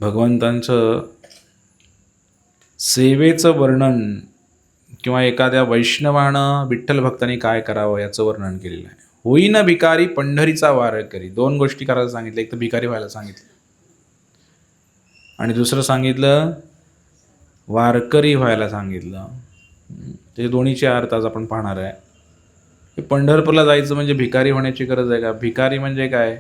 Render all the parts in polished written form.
भगवंतांचं सेवेचं वर्णन किंवा एखाद्या वैष्णवानं विठ्ठल भक्तांनी काय करावं याचं वर्णन केलेलं आहे. होईन भिकारी पंढरीचा वार करी. दोन गोष्टी करायला सांगितल्या. एक तर भिकारी व्हायला सांगितलं आणि दुसरं सांगितलं वारकरी व्हायला सांगितलं. ते दोन्हीचे अर्थ आज आपण पाहणार आहे. पंढरपूरला जायचं म्हणजे भिकारी होण्याची गरज आहे का? भिकारी म्हणजे काय?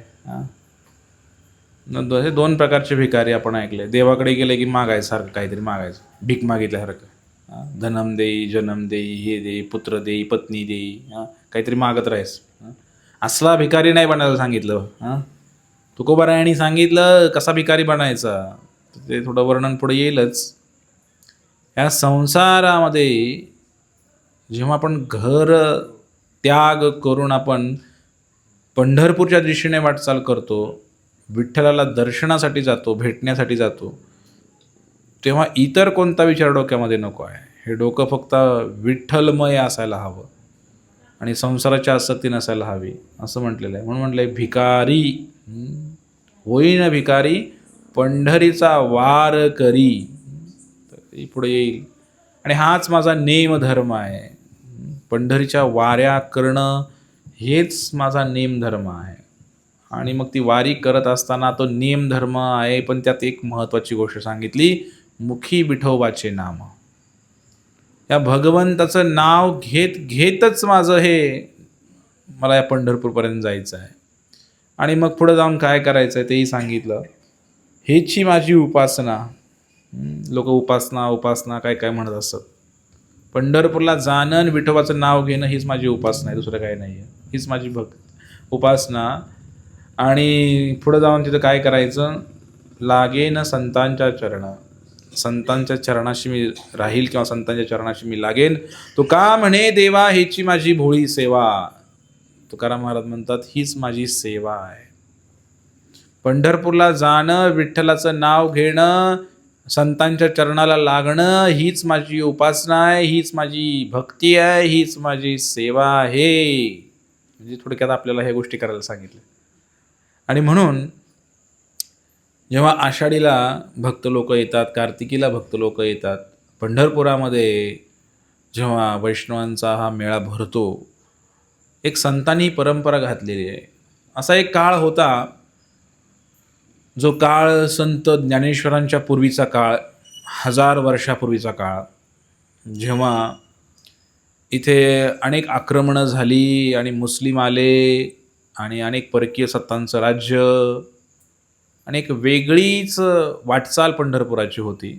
हे दोन प्रकारचे भिकारी आपण ऐकले. देवाकडे गेले की मागायसारखं काहीतरी मागायचं, भीक मागितल्यासारखं. धनम देई, जन्म देई, हे देई, पुत्र देई, पत्नी देई, काहीतरी मागत राहायस. असला भिकारी नाही बनायला सांगितलं. तुकोबारायांनी सांगितलं कसा भिकारी बनायचा, ते थोडं वर्णन पुढे येईलच. या संसारामध्ये जेव्हा आपण घर त्याग करून आपण पंढरपूरच्या दिशेने वाटचाल करतो, विठ्ठलाला दर्शनासाठी जातो, भेटण्यासाठी जातो, तेव्हा इतर कोणता विचार डोक्यामध्ये नको आहे. हे डोकं फक्त विठ्ठलमय असायला हवं आणि संसाराच्या आसक्ती नसायला हवी असं म्हटलेलं आहे. म्हणून म्हटलं आहे भिकारी होईन भिकारी पंढरीचा वार करी. तर पुढे येईल. आणि हाच माझा नेमधर्म आहे. पंढरीच्या वाऱ्या करणं हेच माझा नेमधर्म आहे. आणि मग ती वारी करत असताना तो नेमधर्म आहे, पण त्यात एक महत्त्वाची गोष्ट सांगितली, मुखी विठोबाचे नाम. या भगवंताचं नाव घेत घेतच माझं मला या पंढरपूरपर्यंत जायचं आहे. आणि मग पुढे जाऊन काय करायचं आहे तेही सांगितलं. हेची माझी उपासना. लोक उपासना उपासना काय काय म्हणत असतात. पंढरपूरला जाणं आणि विठोबाचं नाव घेणं हीच माझी उपासना आहे, दुसरं काही नाही आहे. हीच माझी उपासना. आणि पुढं जाऊन तिथं काय करायचं, लागेन संतांच्या चरण. संतांच्या चरणाशी मी राहील किंवा संतांच्या चरणाशी मी लागेन. तो का म्हणे देवा हेची माझी भोळी सेवा. तुकाराम महाराज म्हणतात हीच माझी सेवा आहे. पंढरपूरला जाणं, विठ्ठलाचं नाव घेणं, संतांच्या चरणाला लागणं हीच माझी उपासना आहे, हीच माझी भक्ती आहे, हीच माझी सेवा आहे. म्हणजे थोडक्यात आपल्याला ह्या गोष्टी करायला सांगितल्या. आणि म्हणून जेव्हा आषाढीला भक्त लोक येतात, कार्तिकीला भक्त लोक येतात, पंढरपुरामध्ये जेव्हा वैष्णवांचा हा मेळा भरतो, एक संतांनी परंपरा घातलेली आहे. असा एक काळ होता, जो काळ संत ज्ञानेश्वरांच्या पूर्वीचा काळ, 1000 वर्षापूर्वीचा काळ, जेव्हा इथे अनेक आक्रमणं झाली आणि मुस्लिम आले आणि अनेक परकीय सत्तांचं राज्य, अनेक वेगळीच वाटचाल पंढरपुराची होती.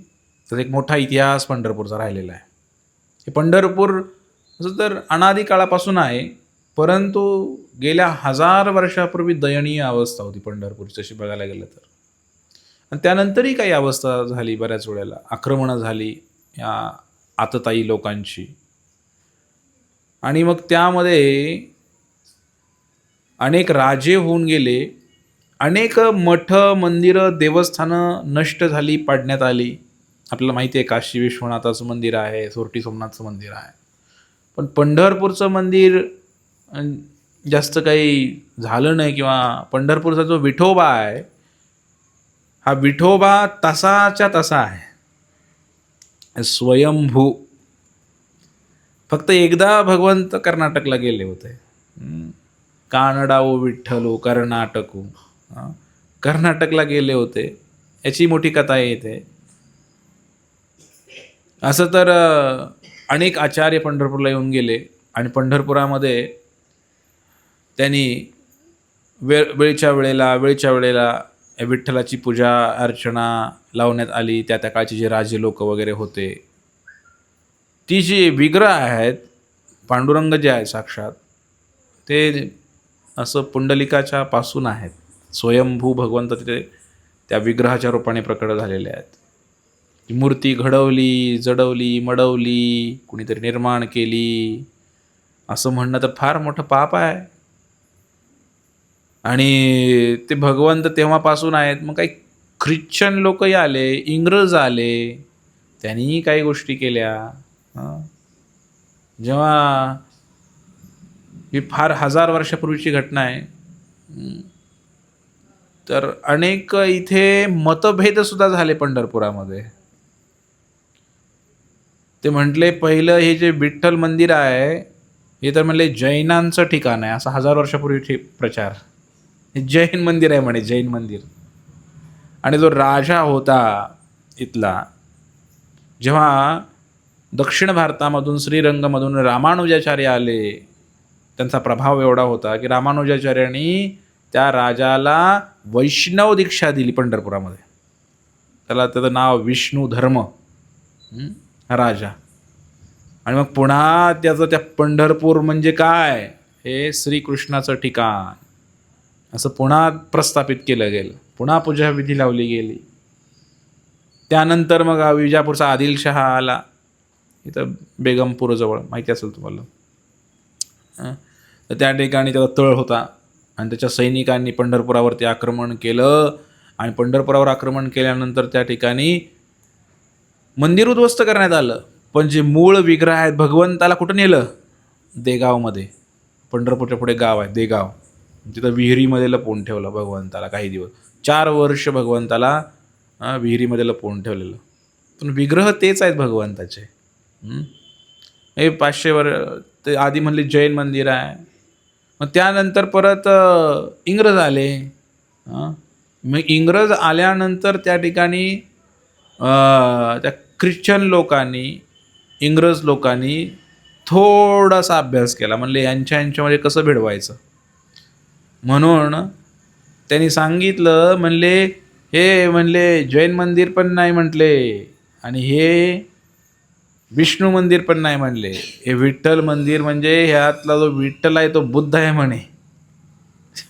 तर एक मोठा इतिहास पंढरपूरचा राहिलेला आहे. हे पंढरपूर असं तर अनादी काळापासून आहे, परंतु गेल्या 1000 वर्षापूर्वी दयनीय अवस्था होती पंढरपूरची तशी बघायला गेलं तर. आणि त्यानंतरही काही अवस्था झाली, बऱ्याच वेळेला आक्रमणं झाली या आतताई लोकांची. आणि मग त्यामध्ये अनेक राजे होऊन गेले, अनेक मठ मंदिरं देवस्थानं नष्ट झाली, पाडण्यात आली. आपल्याला माहिती आहे काशी विश्वनाथाचं मंदिर आहे, सोरटी सोमनाथचं मंदिर आहे, पण पंढरपूरचं मंदिर जास्त काही झालं नाही. किंवा पंढरपूरचा जो विठोबा आहे, हा विठोबा तसाच्या तसा आहे, स्वयंभू. फक्त एकदा भगवंत कर्नाटकला गेले होते. कानडाओ विठ्ठलो कर्नाटकू. कर्नाटकला गेले होते, याची मोठी कथा आहे इथे. असं तर अनेक आचार्य पंढरपूरला येऊन गेले आणि पंढरपुरामध्ये त्यांनी वेळच्या वेळेला विठ्ठलाची पूजा अर्चना लावण्यात आली. त्या काळचे जे राजे लोक वगैरे होते, ती जी विग्रह आहेत, पांडुरंग जे आहे साक्षात, ते असं पुंडलिकाच्या पासून आहेत. स्वयंभू भगवंत तिथे त्या विग्रहाच्या रूपाने प्रकट झालेले आहेत. मूर्ती घडवली, जडवली, मडवली, कुणीतरी निर्माण केली असं म्हणणं तर फार मोठं पाप आहे. आणि ते भगवंत तेव्हापासून आहेत. मग काही ख्रिश्चन लोकही आले, इंग्रज आले, त्यांनीही काही गोष्टी केल्या. जेव्हा ही फार 1000 वर्षापूर्वीची घटना आहे. तर अनेक इथे मतभेद सुद्धा झाले पंढरपुरामध्ये. ते म्हटले पहिलं हे जे विठ्ठल मंदिर आहे हे तर म्हणले जैनांचं ठिकाण आहे, असं 1000 वर्षापूर्वी प्रचार. हे जैन मंदिर आहे म्हणे, जैन मंदिर. आणि जो राजा होता इथला, जेव्हा दक्षिण भारतामधून श्रीरंगमधून रामानुजाचार्य आले, त्यांचा प्रभाव एवढा होता की रामानुजाचार्यांनी त्या राजाला वैष्णव दीक्षा दिली पंढरपुरामध्ये. त्याचं नाव विष्णू धर्म राजा. आणि मग पुन्हा त्याचं त्या पंढरपूर म्हणजे काय, हे श्रीकृष्णाचं ठिकाण असं पुन्हा प्रस्थापित केलं गेलं. पुन्हा पूजाविधी लावली गेली. त्यानंतर मग विजापूरचा आदिलशहा आला, इथं बेगमपूरजवळ, माहिती असेल तुम्हाला. तर त्या ठिकाणी त्याचा तळ होता आणि त्याच्या सैनिकांनी पंढरपुरावरती आक्रमण केलं. आणि पंढरपुरावर आक्रमण केल्यानंतर त्या ठिकाणी मंदिर उद्ध्वस्त करण्यात आलं. पण जे मूळ विग्रह आहेत भगवंताला कुठं नेलं, देगावमध्ये. पंढरपूरच्या पुढे गाव आहे देगाव, तिथं विहिरीमध्ये लपवून ठेवलं भगवंताला काही दिवस. 4 वर्ष भगवंताला विहिरीमध्ये लपवून ठेवलेलं. पण विग्रह तेच आहेत भगवंताचे. हे 500 ते आधी म्हणले जैन मंदिर आहे. मग त्यानंतर परत इंग्रज आले. मग इंग्रज आल्यानंतर त्या ठिकाणी त्या ख्रिश्चन लोकांनी, इंग्रज लोकांनी थोडासा अभ्यास केला. म्हणले यांच्यामध्ये कसं भिडवायचं, म्हणून त्यांनी सांगितलं. म्हणले हे म्हणले जैन मंदिर पण नाही म्हटले आणि हे विष्णू मंदिर पण नाही म्हणले. हे विठ्ठल मंदिर म्हणजे ह्यातला जो विठ्ठल आहे तो बुद्ध आहे म्हणे.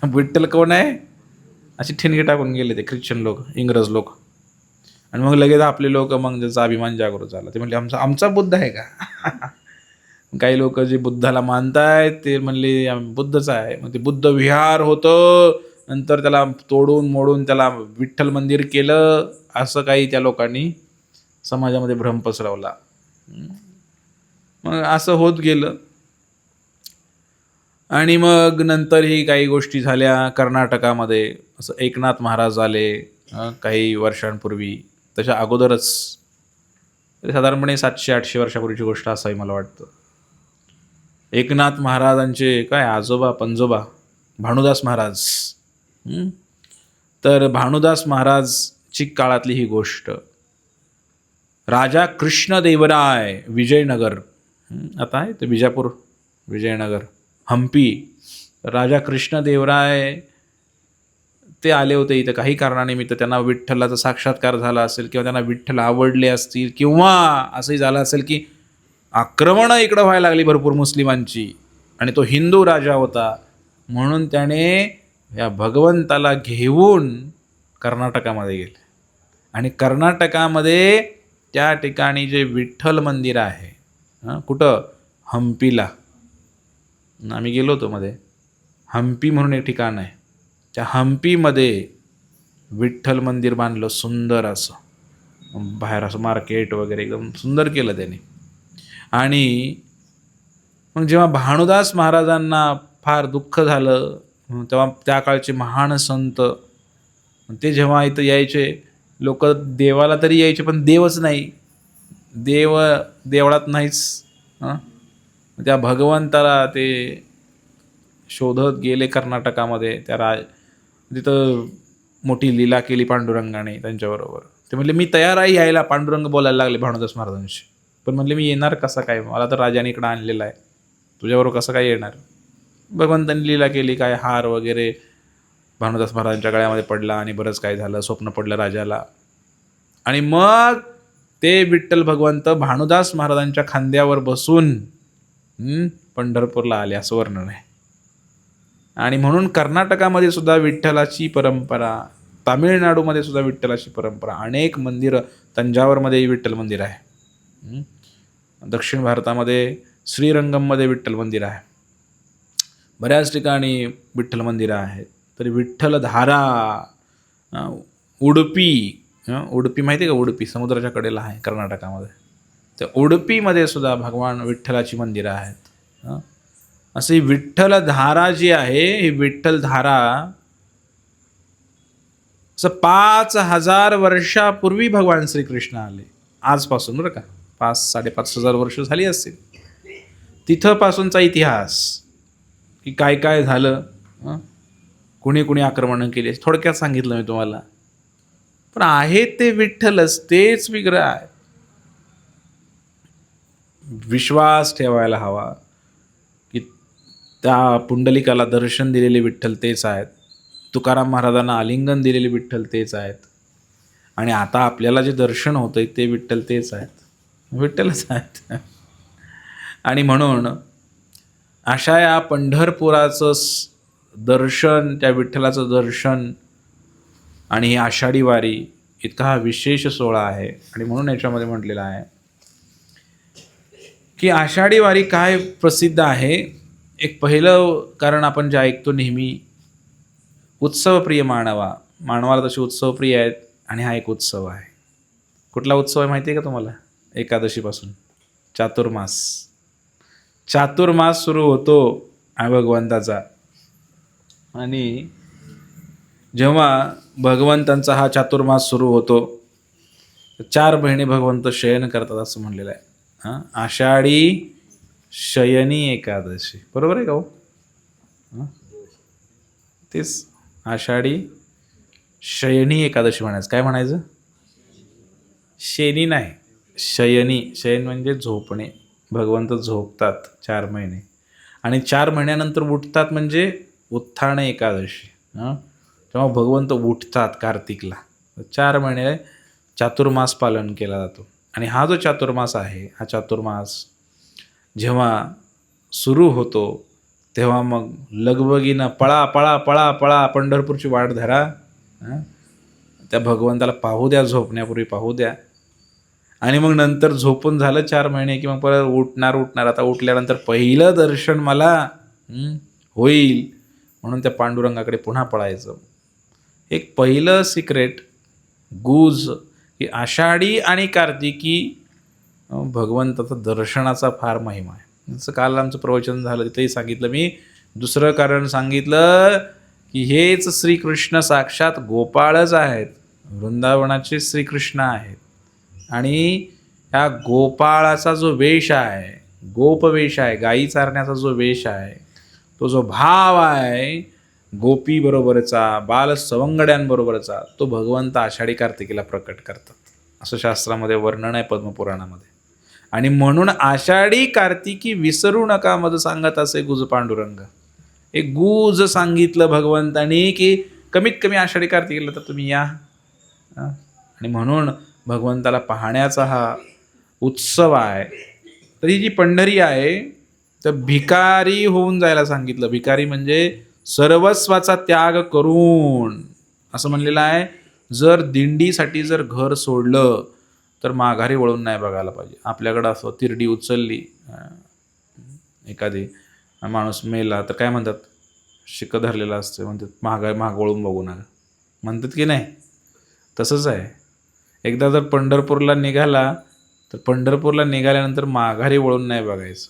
विठ्ठल कोण आहे अशी ठिणगी टाकून गेले ते ख्रिश्चन लोक, इंग्रज लोक. आणि मग लगेच आपले लोक, मग ज्याचा अभिमान जागृत झाला, ते म्हणले आमचा बुद्ध आहे का. काही लोक जे बुद्धाला मानतायत ते म्हणले बुद्धच आहे. मग ते बुद्ध विहार होतं, नंतर त्याला तोडून मोडून त्याला विठ्ठल मंदिर केलं. असं काही त्या लोकांनी समाजामध्ये भ्रम पसरवला. मग असं होत गेलं. आणि मग नंतरही काही गोष्टी झाल्या कर्नाटकामध्ये. असं एकनाथ महाराज आले काही वर्षांपूर्वी. त्याच्या अगोदरच साधारणपणे 700-800 वर्षापूर्वीची गोष्ट असावी मला वाटतं. एकनाथ महाराजांचे काय आजोबा पंजोबा भानुदास महाराज. तर भानुदास महाराजची काळातली ही गोष्ट. राजा कृष्णदेवराय विजयनगर, आता आहे ते विजापूर, विजयनगर, हम्पी. राजा कृष्णदेवराय ते आले होते इथं काही कारणानिमित्त. त्यांना विठ्ठलाचा साक्षात्कार झाला असेल किंवा त्यांना विठ्ठल आवडले असतील, किंवा असंही झालं असेल की आक्रमणं इकडं व्हायला लागली भरपूर मुस्लिमांची आणि तो हिंदू राजा होता. म्हणून त्याने या भगवंताला घेऊन कर्नाटकामध्ये गेले. आणि कर्नाटकामध्ये त्या ठिकाणी जे विठ्ठल मंदिर आहे, कुठं, हम्पीला. आम्ही गेलो होतो मध्ये. हम्पी म्हणून एक ठिकाण आहे, त्या हम्पीमध्ये विठ्ठल मंदिर बांधलं सुंदर असं. बाहेर असं मार्केट वगैरे एकदम सुंदर केलं त्याने. आणि मग जेव्हा भानुदास महाराजांना फार दुःख झालं, तेव्हा त्या काळचे महान संत ते जेव्हा इथं यायचे, लोक देवाला तरी यायचे पण देवच नाही, देवळात नाहीच. त्या भगवंताला ते शोधत गेले कर्नाटकामध्ये. तिथं मोठी लीला केली पांडुरंगाने त्यांच्याबरोबर. ते म्हणले मी तयार आहे यायला. पांडुरंग बोलायला लागले भानुदास महाराजांशी. पण म्हणले मी येणार कसा काय, मला तर राजाने इकडं आणलेलं आहे, तुझ्याबरोबर कसं काय येणार. भगवंतांनी लीला केली, काय हार वगैरे भानुदास महाराजांच्या गळ्यामध्ये पडला आणि बरंच काय झालं, स्वप्न पडलं राजाला. आणि मग ते विठ्ठल भगवंत भानुदास महाराजांच्या खांद्यावर बसून पंढरपूरला आले, असं वर्णन आहे. आणि म्हणून कर्नाटकामध्ये सुद्धा विठ्ठलाची परंपरा, तामिळनाडूमध्ये सुद्धा विठ्ठलाची परंपरा, अनेक मंदिरं, तंजावरमध्ये विठ्ठल मंदिर आहे, दक्षिण भारतामध्ये श्रीरंगममध्ये विठ्ठल मंदिर आहे, बऱ्याच ठिकाणी विठ्ठल मंदिरं आहेत. तरी विठ्ठलधारा, उडुपी, उडुपी माहिती आहे का, उडुपी समुद्राच्या कडेला आहे कर्नाटकामध्ये. तर उडुपीमध्ये सुद्धा भगवान विठ्ठलाची मंदिरं आहेत. अशी विठ्ठलधारा जी आहे, ही विठ्ठलधारा असं 5,000 वर्षापूर्वी भगवान श्रीकृष्ण आले. आजपासून बरं का, 5,000-5,500 वर्ष झाली असतील. तिथंपासूनचा इतिहास की काय काय झालं, कुणी कुणी आक्रमणं केली, थोडक्यात सांगितलं मी तुम्हाला. पण आहे ते विठ्ठलच, तेच विग्रह आहे. विश्वास ठेवायला हवा की त्या पुंडलिकाला दर्शन दिलेले विठ्ठल तेच आहेत, तुकाराम महाराजांना आलिंगन दिलेले विठ्ठल तेच आहेत, आणि आता आपल्याला जे दर्शन होतंय ते विठ्ठल तेच आहेत, विठ्ठलच आहेत. आणि म्हणून अशा या पंढरपुराचं दर्शन, त्या विठ्ठलाचं दर्शन आणि ही आषाढी वारी इतका हा विशेष सोहळा आहे. आणि म्हणून याच्यामध्ये म्हटलेलं आहे की आषाढी वारी काय प्रसिद्ध आहे. एक पहिलं कारण आपण जे ऐकतो नेहमी, उत्सवप्रिय मानवाला तसे उत्सवप्रिय आहेत, आणि हा एक उत्सव आहे. कुठला उत्सव आहे माहिती आहे का तुम्हाला? एकादशीपासून चातुर्मास. चातुर्मास सुरू होतो भगवंताचा, आणि जेव्हा भगवंतांचा हा चातुर्मास सुरू होतो 4 महिने भगवंत शयन करतात असं म्हणलेलं आहे. आषाढी शयनी एकादशी, बरोबर आहे का हो? तेच आषाढी शयनी एकादशी म्हणायचं. काय म्हणायचं? शेनी नाही, शयनी. शयन म्हणजे झोपणे. भगवंत झोपतात 4 महिने, आणि 4 महिन्यानंतर उठतात म्हणजे उत्थान एकादशी. तेव्हा भगवंत उठतात कार्तिकला. 4 महिने चातुर्मास पालन केला जातो. आणि हा जो चातुर्मास आहे, हा चातुर्मास जेव्हा सुरू होतो तेव्हा मग लगबगीनं पळा पळा पळा पळा पंढरपूरची वाट धरा. त्या भगवंताला पाहू द्या, झोपण्यापूर्वी पाहू द्या. आणि मग नंतर झोपून झालं 4 महिने की मग परत उठणार. आता उठल्यानंतर पहिलं दर्शन मला होईल म्हणून त्या पांडुरंगाकडे पुन्हा पळायचं. एक पहिलं सिक्रेट गुज की आषाढी आणि कार्तिकी भगवंताचा दर्शनाचा फार महिमा आहे. जसं काल आमचं प्रवचन झालं तिथेही सांगितलं मी. दुसरं कारण सांगितलं की हेच श्रीकृष्ण साक्षात गोपाळच आहेत, वृंदावनाचे श्रीकृष्ण आहेत. आणि ह्या गोपाळाचा जो वेश आहे, गोपवेश आहे, गायी चारण्याचा जो वेश आहे, तो जो भाव आहे गोपी बरोबरचा, बाल सवंगड्यांबरोबरचा, तो भगवंत आषाढी कार्तिकीला प्रकट करतात असं शास्त्रामध्ये वर्णन आहे, पद्मपुराणामध्ये. आणि म्हणून आषाढी कार्तिकी विसरू नका मज सांगत असे गुज पांडुरंग. एक गुज सांगितलं भगवंतानी की कमीत कमी आषाढी कार्तिकीला तर तुम्ही या. आणि म्हणून भगवंताला पाहण्याचा हा उत्सव आहे. तर ही जी पंढरी आहे तर भिकारी होऊन जायला सांगितलं. भिकारी म्हणजे सर्वस्वाचा त्याग करून, असं म्हणलेलं आहे. जर दिंडीसाठी जर घर सोडलं तर माघारी वळून नाही बघायला पाहिजे. आपल्याकडं असं तिरडी उचलली, एखादी माणूस मेला तर काय म्हणतात, शिकं धरलेलं असतं, म्हणतात माग वळून बघू नका, म्हणतात की नाही? तसंच आहे. एकदा जर पंढरपूरला निघाला तर पंढरपूरला निघाल्यानंतर माघारी वळून नाही बघायचं.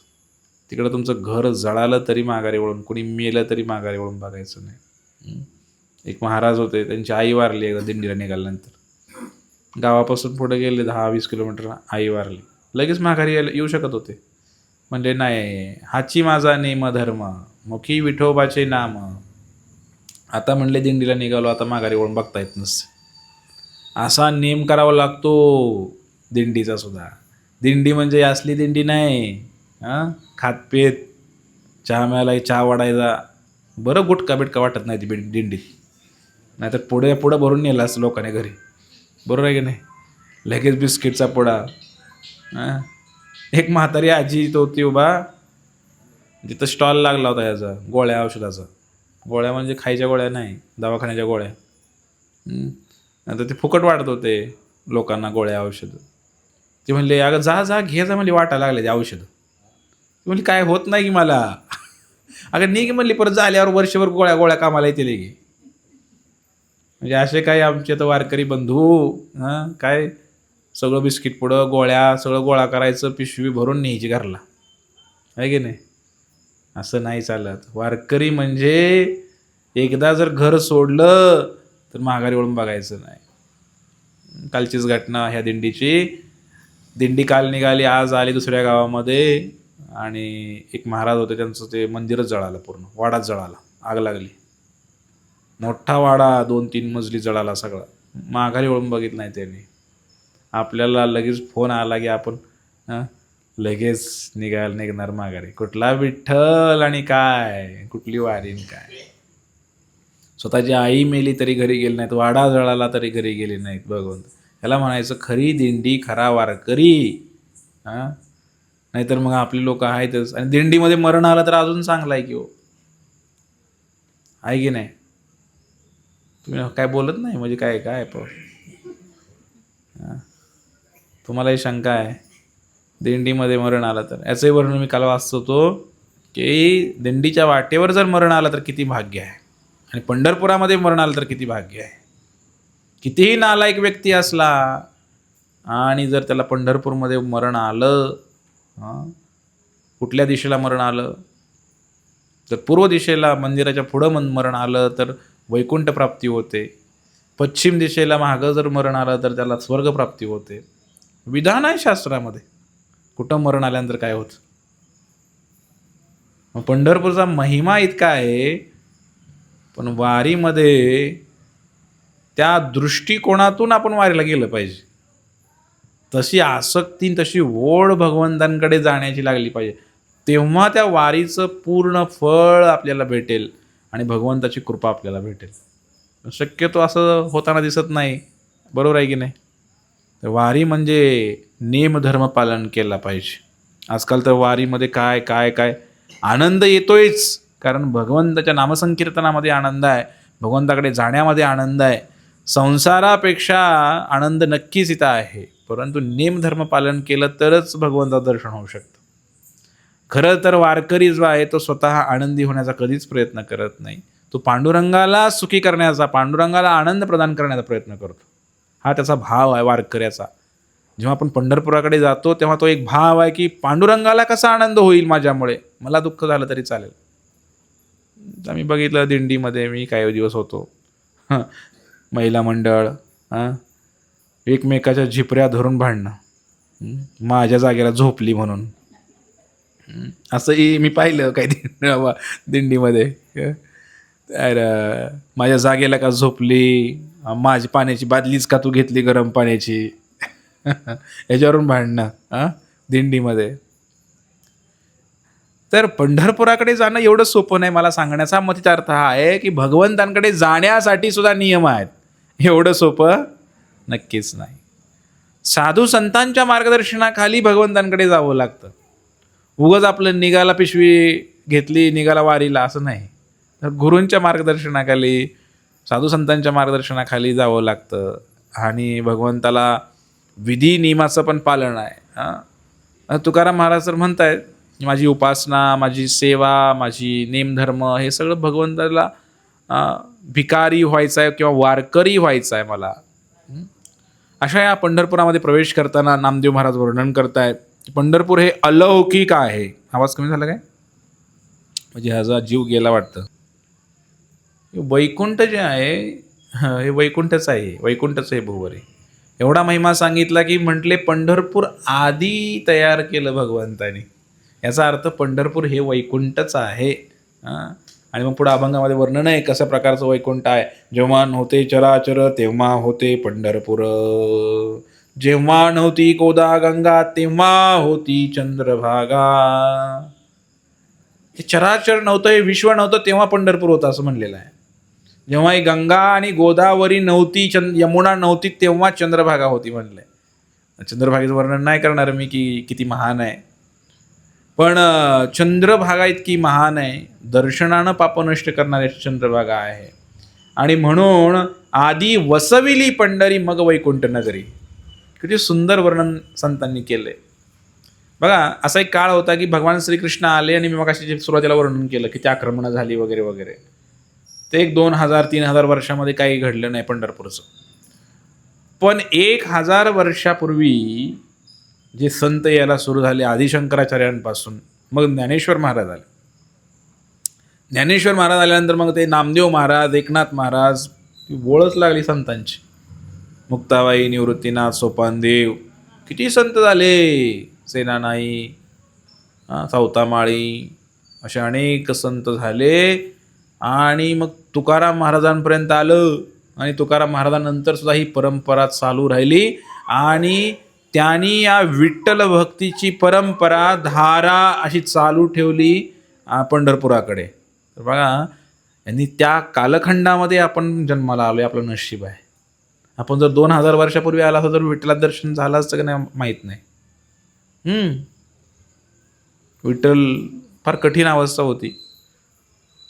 तिकडं तुमचं घर जळालं तरी माघारी वळून, कोणी मेलं तरी माघारी वळून बघायचं नाही. एक महाराज होते, त्यांची आई वारली एकदा दिंडीला निघाल्यानंतर. गावापासून पुढे गेले 10-20 किलोमीटर, आई वारली. लगेच माघारी येऊ शकत होते. म्हणले नाही, हाची माझा नेम धर्म, मुखी विठोबाचे नाम. आता म्हणले दिंडीला निघालो, आता माघारी वळून बघता येत नसते. असा नेम करावा लागतो दिंडीचा सुद्धा. दिंडी म्हणजे असली दिंडी नाही, खातपेत, चहा मिळाला चहा वाढायचा, बरं गुटका बिटका वाटत नाही ती दिंडीत. नाहीतर पुढे भरून नेला असं लोकांनी घरी, बरोबर आहे की नाही? लगेच बिस्किटचा पुडा. एक म्हातारी आजी तो होती उभा, तिथं स्टॉल लागला होता याचा, गोळ्या औषधाचा. गोळ्या म्हणजे खायच्या गोळ्या नाही, दवाखान्याच्या गोळ्या. आता ते फुकट वाटत होते लोकांना गोळ्या औषधं. ते म्हणले अगं जा घे जा, म्हणले वाटायला लागले ते औषधं. ती म्हणली काय होत नाही की मला. अगं नाही की म्हणली, परत झाल्यावर वर्षभर गोळ्या कामाला येतील की. म्हणजे असे काय आमचे तर वारकरी बंधू, काय सगळं बिस्किट पुडं गोळ्या सगळं गोळा करायचं, पिशवी भरून न्यायची घरला, आहे की नाही? असं नाही चालत. वारकरी म्हणजे एकदा जर घर सोडलं तर माघारी वळून बघायचं नाही. कालचीच घटना ह्या दिंडीची. दिंडी काल निघाली, आज आली दुसऱ्या गावामध्ये, आणि एक महाराज होते, त्यांचं ते मंदिरच जळालं, पूर्ण वाडाच जळाला, आग लागली. मोठा वाडा 2-3 मजली जळाला सगळा. माघारी वळून बघितलं नाही त्यांनी. आपल्याला लगेच फोन आला की आपण लगेच निघणार माघारी. कुठला विठ्ठल आणि काय, कुठली वारीन काय. स्वतःची आई मेली तरी घरी गेली नाहीत, वाडा जळाला तरी घरी गेले नाहीत. भगवंत ह्याला म्हणायचं खरी दिंडी, खरा वारकरी. नाहीतर मग आपली लोक आहेतच. आणि दिंडीमध्ये मरण आलं तर अजून चांगलं आहे की हो, आहे की नाही. तुम्ही काय बोलत नाही म्हणजे काय काय तुम्हालाही शंका आहे दिंडीमध्ये मरण आलं तर. याचंही वर्णन मी काल वाचत होतो की दिंडीच्या वाटेवर जर मरण आलं तर किती भाग्य आहे, आणि पंढरपुरामध्ये मरण आलं तर किती भाग्य आहे. कितीही नालायक व्यक्ती असला आणि जर त्याला पंढरपूरमध्ये मरण आलं, कुठल्या दिशेला मरण आलं, तर पूर्व दिशेला मंदिराच्या पुढं मरण आलं तर वैकुंठ प्राप्ती होते. पश्चिम दिशेला मागं जर मरण आलं तर त्याला स्वर्गप्राप्ती होते. विधान आहे शास्त्रामध्ये कुठं मरण आल्यानंतर काय होतं. मग पंढरपूरचा महिमा इतका आहे, पण वारीमध्ये त्या दृष्टिकोनातून आपण वारीला गेलं पाहिजे. तशी आसक्ती, तशी ओढ भगवंतांकडे जाण्याची लागली पाहिजे. तेव्हा त्या वारीचं पूर्ण फळ आपल्याला भेटेल आणि भगवंताची कृपा आपल्याला भेटेल. शक्यतो असं होताना दिसत नाही, बरोबर आहे की नाही. तर वारी म्हणजे नेमधर्म पालन केला पाहिजे. आजकाल तर वारीमध्ये काय काय काय आनंद येतोयच, कारण भगवंताच्या नामसंकीर्तनामध्ये आनंद आहे, भगवंताकडे जाण्यामध्ये आनंद आहे. संसारापेक्षा आनंद नक्कीच इथं आहे, परंतु नेमधर्म पालन केलं तरच भगवंताचं दर्शन होऊ शकतं. खरं तर वारकरी जो आहे तो स्वतः आनंदी होण्याचा कधीच प्रयत्न करत नाही. तो पांडुरंगाला सुखी करण्याचा, पांडुरंगाला आनंद प्रदान करण्याचा प्रयत्न करतो. हा त्याचा भाव आहे वारकऱ्याचा. जेव्हा आपण पंढरपुराकडे जातो तेव्हा तो एक भाव आहे की पांडुरंगाला कसा आनंद होईल माझ्यामुळे, मला दुःख झालं तरी चालेल. आम्ही बघितलं दिंडीमध्ये, मी काही दिवस होतो, महिला मंडळ एकमेकाच्या झिपऱ्या धरून भांडणं, माझ्या जागेला झोपली म्हणून. असंही मी पाहिलं काही दिंडीमध्ये. माझ्या जागेला का झोपली, माझी पाण्याची बादलीच का तू घेतली गरम पाण्याची, याच्यावरून भांडणं दिंडीमध्ये. तर पंढरपुराकडे जाणं एवढं सोपं नाही. मला सांगण्याचा मतिचा अर्थ हा आहे की भगवंतांकडे जाण्यासाठी सुद्धा नियम आहेत. एवढं सोपं नक्कीच नाही. साधू संतांच्या मार्गदर्शनाखाली भगवंतांकडे जावं लागतं. उगाच आपलं निघाला पिशवी घेतली निघाला वारीला असं नाही. तर गुरूंच्या मार्गदर्शनाखाली, साधू संतांच्या मार्गदर्शनाखाली जावं लागतं. आणि भगवंताला विधी नियमाचं पण पालन आहे. तुकाराम महाराज तर म्हणतायत, माझी उपासना, माझी सेवा, माझी नेमधर्म हे सगळं भगवंताला भिकारी व्हायचं आहे किंवा वारकरी व्हायचं आहे मला. अशा या पंढरपुरामध्ये प्रवेश करताना नामदेव महाराज वर्णन करतायत, पंढरपूर हे अलौकिक आहे. आवाज कमी झाला काय, म्हणजे ह्याचा जीव गेला वाटतं. वैकुंठ जे आहे हे वैकुंठच आहे, वैकुंठच आहे भुवरे. एवढा महिमा सांगितला की म्हटले पंढरपूर आधी तयार केलं भगवंतानी. याचा अर्थ पंढरपूर हे वैकुंठच आहे. आणि मग पुढे अभंगामध्ये वर्णन आहे कसं प्रकारचं वैकुंठ आहे. जेव्हा नव्हते चराचर तेव्हा होते पंढरपूर, जेव्हा नव्हती गोदा गंगा तेव्हा होती चंद्रभागा. हे चराचर नव्हतं, हे विश्व नव्हतं तेव्हा पंढरपूर होतं असं म्हणलेलं आहे. जेव्हा ही गंगा आणि गोदावरी नव्हती, यमुना नव्हती तेव्हा चंद्रभागा होती म्हणलंय. चंद्रभागेचं वर्णन नाही करणार मी की किती महान आहे, पण चंद्रभागा इतकी महान आहे, दर्शनानं पाप नष्ट करणारी चंद्रभागा आहे. आणि म्हणून आधी वसविली पंढरी मग वैकुंठ नगरी. किती सुंदर वर्णन संतांनी केलंय बघा. असा एक काळ होता की भगवान श्रीकृष्ण आले आणि मी मग अशी सुरुवातीला वर्णन केलं की त्या आक्रमणं झाली वगैरे वगैरे. ते एक 2000-3000 वर्षामध्ये काही घडलं नाही पंढरपूरचं. पण 1000 वर्षापूर्वी जे संत यायला सुरू झाले आदिशंकराचार्यांपासून, मग ज्ञानेश्वर महाराज आले. ज्ञानेश्वर महाराज आल्यानंतर मग ते नामदेव महाराज, एकनाथ महाराज, ती ओळच लागली संतांची. मुक्ताबाई, निवृत्तीनाथ, सोपानदेव, किती संत झाले, सेनानाई, सावतामाळी, असे अनेक संत झाले. आणि मग तुकाराम महाराजांपर्यंत आलं आणि तुकाराम महाराजांनंतर सुद्धा ही परंपरा चालू राहिली. आणि त्यांनी या विठ्ठल भक्तीची परंपरा धारा अशी चालू ठेवली पंढरपुराकडे. तर बघा, यांनी त्या कालखंडामध्ये आपण जन्माला आलो आहे, आपलं नशीब आहे. आपण जर 2000 वर्षापूर्वी आला असतो तर विठ्ठलात दर्शन झालं असतं का नाही माहीत नाही. विठ्ठल फार कठीण अवस्था होती,